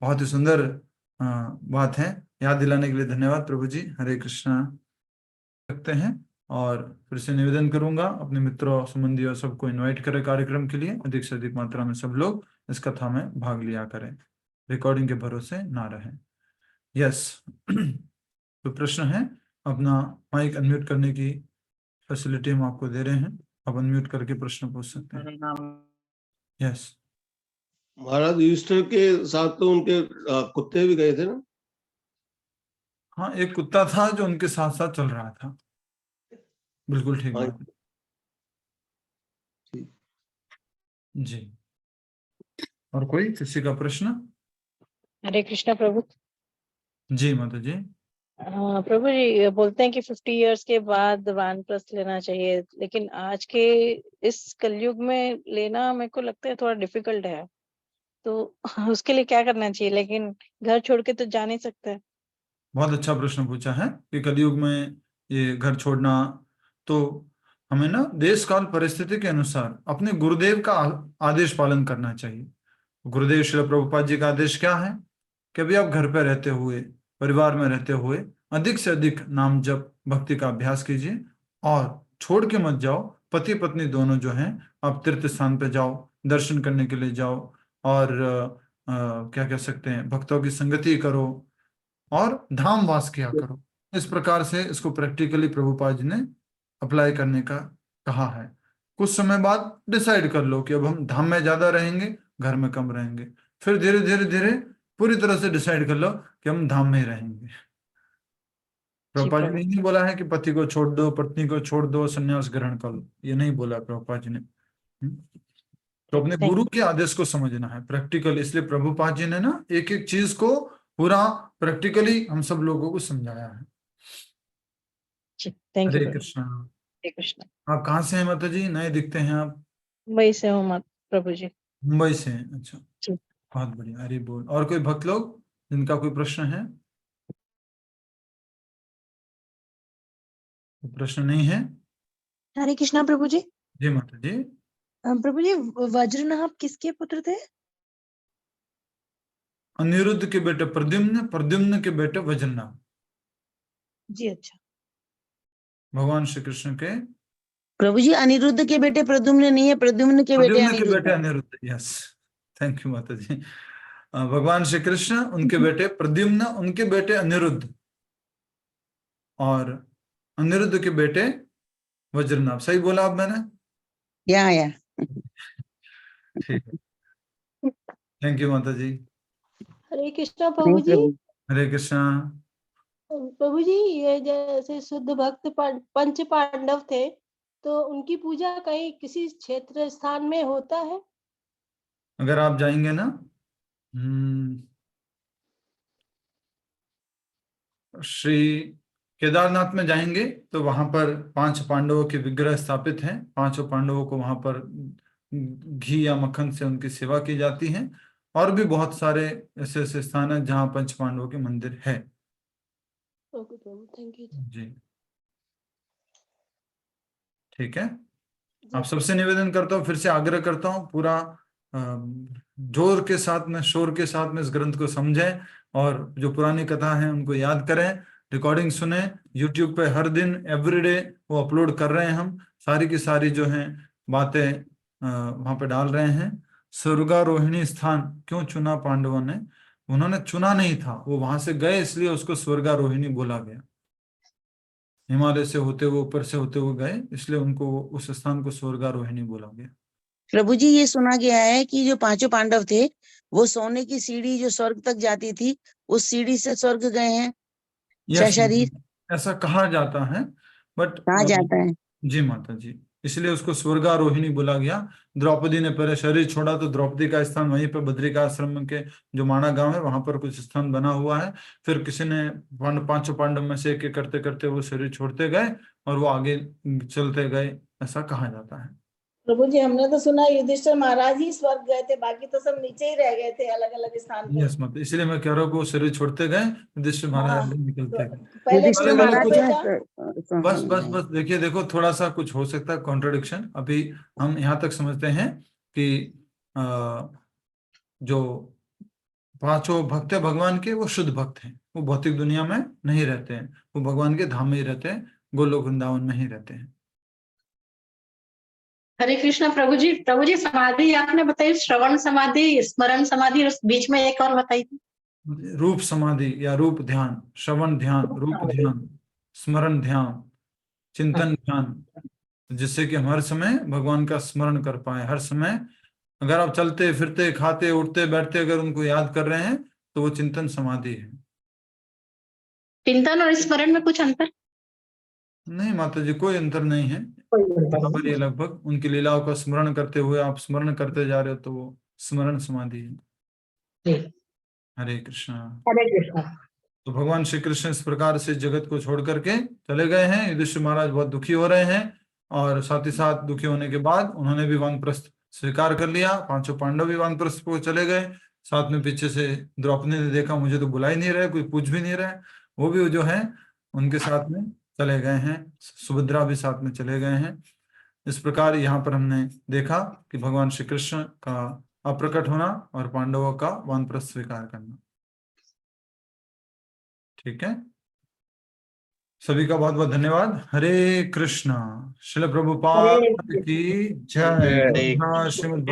बहुत ही सुंदर बात है, याद दिलाने के लिए धन्यवाद प्रभु जी। हरे कृष्णा रखते हैं, और फिर से निवेदन करूंगा अपने मित्रों संबंधियों सबको इनवाइट करें कार्यक्रम के लिए। अधिक से अधिक मात्रा में सब लोग इस कथा में भाग लिया करें, रिकॉर्डिंग के भरोसे ना रहें। यस। तो प्रश्न है, अपना माइक अनम्यूट करने की फैसिलिटी हम आपको दे रहे हैं, आप अनम्यूट करके प्रश्न पूछ सकते हैं। यस। महाराज युधिष्ठिर के साथ तो उनके कुत्ते भी गए थे ना? हाँ, एक कुत्ता था जो उनके साथ साथ चल रहा था। बिल्कुल ठीक हाँ। बात है। जी, और कोई किसी का प्रश्न? हरे कृष्णा प्रभु। जी माता जी। हाँ प्रभु जी, ये बोलते हैं कि 50 इयर्स के बाद वानप्रस्थ लेना चाहिए, लेकिन आज के इस कलयुग में लेना मेरे को लगता है थोड़ा डिफिकल्ट है, तो उसके लिए क्या करना चाहिए? लेकिन घर छोड़ के तो जा नहीं सकते। बहुत अच्छा प्रश्न पूछा है कि कलयुग में ये घर छोड़ना, तो हमें ना देश काल परिस्थिति के अनुसार अपने गुरुदेव का आदेश पालन करना चाहिए। गुरुदेव श्रील प्रभुपाद जी का आदेश क्या है कि अभी आप घर पर रहते हुए, परिवार में रहते हुए अधिक से अधिक नाम जप भक्ति का अभ्यास कीजिए और छोड़ के मत जाओ। पति पत्नी दोनों जो हैं, आप तीर्थ स्थान पे जाओ, दर्शन करने के लिए जाओ और क्या कह सकते हैं, भक्तों की संगति करो और धाम वास किया करो। इस प्रकार से इसको प्रैक्टिकली प्रभुपाद जी ने अप्लाई करने का कहा है। कुछ समय बाद डिसाइड कर लो कि अब हम धाम में ज्यादा रहेंगे, घर में कम रहेंगे। फिर धीरे धीरे धीरे पूरी तरह से डिसाइड कर लो कि हम धाम में ही रहेंगे। प्रभुपाद जी ने नहीं बोला है कि पति को छोड़ दो, पत्नी को छोड़ दो, संन्यास ग्रहण कर लो, ये नहीं बोला प्रभुपाद जी ने। तो अपने गुरु के आदेश को समझना है प्रैक्टिकल। इसलिए प्रभुपाद जी ने ना एक एक चीज को पूरा प्रैक्टिकली हम सब लोगों को समझाया है। थैंक यू हरे प्रभु। कृष्णा। हरे कृष्णा। आप कहाँ से हैं माता जी? नए दिखते हैं आप। मुंबई से हूँ माता प्रभु जी। मुंबई से हैं, अच्छा, जी। बहुत बढ़िया, हरि बोल। और कोई भक्त लोग जिनका कोई प्रश्न है? प्रश्न नहीं है? हरे कृष्णा प्रभु जी। जी माता जी। प्रभु जी, वज्रनाभ किसके पुत्र थे? अनिरुद्ध के बेटे प्रद्युम्न, प्रद्युम्न के बेटे वज्रनाभ। जी अच्छा। भगवान श्री कृष्ण के प्रभु जी, अनिरुद्ध के बेटे प्रद्युम्न नहीं है, प्रद्युम्न के बेटे प्रद्युम्न के बेटे Aniruddha. Aniruddha. Yes, thank you माता जी। भगवान श्री कृष्ण, उनके बेटे प्रद्युम्न, उनके बेटे अनिरुद्ध और अनिरुद्ध के बेटे वज्रनाभ। सही बोला अब मैंने? या ठीक है, थैंक यू माता जी। हरे कृष्णा प्रभु जी। हरे कृष्णा। प्रभु जी, ये जैसे शुद्ध भक्त पंच पांडव थे, तो उनकी पूजा कहीं किसी क्षेत्र स्थान में होता है? अगर आप जाएंगे ना श्री केदारनाथ में जाएंगे तो वहां पर 5 पांडवों के विग्रह स्थापित हैं। 5 पांडवों को वहां पर घी या मक्खन से उनकी सेवा की जाती है। और भी बहुत सारे ऐसे ऐसे स्थान हैं जहाँ 5 पांडवों के मंदिर है। ओके प्रभु, थैंक यू जी, ठीक है। आप सबसे निवेदन करता हूँ, फिर से आग्रह करता हूँ, पूरा जोर के साथ में, शोर के साथ में इस ग्रंथ को समझें और जो पुरानी कथा है उनको याद करें, रिकॉर्डिंग सुने। यूट्यूब पे हर दिन एवरीडे वो अपलोड कर रहे हैं, हम सारी की सारी जो हैं बातें वहां पे डाल रहे हैं। स्वर्गारोहिणी स्थान क्यों चुना पांडवों ने? उन्होंने चुना नहीं था, वो वहां से गए इसलिए उसको स्वर्गारोहिणी बोला गया। हिमालय से होते हुए, ऊपर से होते हुए गए, इसलिए उनको उस स्थान को स्वर्गारोहिणी बोला गया। प्रभु जी, ये सुना गया है कि जो 5 पांडव थे, वो सोने की सीढ़ी जो स्वर्ग तक जाती थी, उस सीढ़ी से स्वर्ग गए हैं। शरीर ऐसा कहा जाता है, बट कहा जाता है। जी माता जी, इसलिए उसको स्वर्गारोहिणी बोला गया। द्रौपदी ने पहले शरीर छोड़ा तो द्रौपदी का स्थान वहीं पर बद्रिकाश्रम के जो माणा गांव है वहां पर कुछ स्थान बना हुआ है। फिर किसी ने 5 पांडव में से एक एक करते करते वो शरीर छोड़ते गए और वो आगे चलते गए, ऐसा कहा जाता है। प्रभु जी, हमने तो सुना युधिष्ठिर महाराज ही स्वर्ग गए थे, बाकी तो सब नीचे ही रह गए थे अलग अलग स्थान पे। यस मत, इसलिए मैं कह रहा हूँ कि वो शरीर छोड़ते गए, युधिष्ठिर महाराज आगे निकलते गए। पहले युधिष्ठिर अलग अलग महाराज कुछ, जो है, बस बस बस देखिए, देखो थोड़ा सा कुछ हो सकता है कॉन्ट्रडिक्शन। अभी हम यहाँ तक समझते हैं कि जो 5 भक्त है भगवान के, वो शुद्ध भक्त हैं, वो भौतिक दुनिया में नहीं रहते हैं, वो भगवान के धाम में ही रहते हैं, गोलोक वृंदावन में ही रहते हैं। हरे कृष्णा प्रभु जी। प्रभु जी, समाधि आपने बताई, श्रवण समाधि, स्मरण समाधि, उस बीच में एक और बताई थी। रूप समाधि या रूप ध्यान, श्रवण ध्यान, रूप ध्यान, स्मरण ध्यान, चिंतन ध्यान, जिससे कि हम हर समय भगवान का स्मरण कर पाए। हर समय अगर आप चलते फिरते, खाते उठते बैठते अगर उनको याद कर रहे हैं तो वो चिंतन समाधि है। चिंतन और स्मरण में कुछ अंतर? नहीं माता जी, कोई अंतर नहीं है, बराबर ये लगभग। उनकी लीलाओं का स्मरण करते हुए आप स्मरण करते जा रहे हो तो वो स्मरण समाधि है। हरे कृष्णा। हरे कृष्णा। तो भगवान श्री कृष्ण इस प्रकार से जगत को छोड़ करके चले गए हैं। युधिष्ठिर महाराज बहुत दुखी हो रहे हैं, और साथ ही साथ दुखी होने के बाद उन्होंने भी वानप्रस्थ स्वीकार कर लिया। पांचों पांडव भी वानप्रस्थ को चले गए। साथ में पीछे से द्रौपदी ने देखा मुझे तो बुला ही नहीं रहे, कोई पूछ भी नहीं रहे, वो भी जो है उनके साथ में चले गए हैं। सुभद्रा भी साथ में चले गए हैं। इस प्रकार यहाँ पर हमने देखा कि भगवान श्री कृष्ण का अप्रकट होना और पांडवों का वानप्रस्थ स्वीकार करना। ठीक है, सभी का बहुत बहुत धन्यवाद। हरे कृष्णा। श्रील प्रभुपाद की जय। हरे श्रीमद्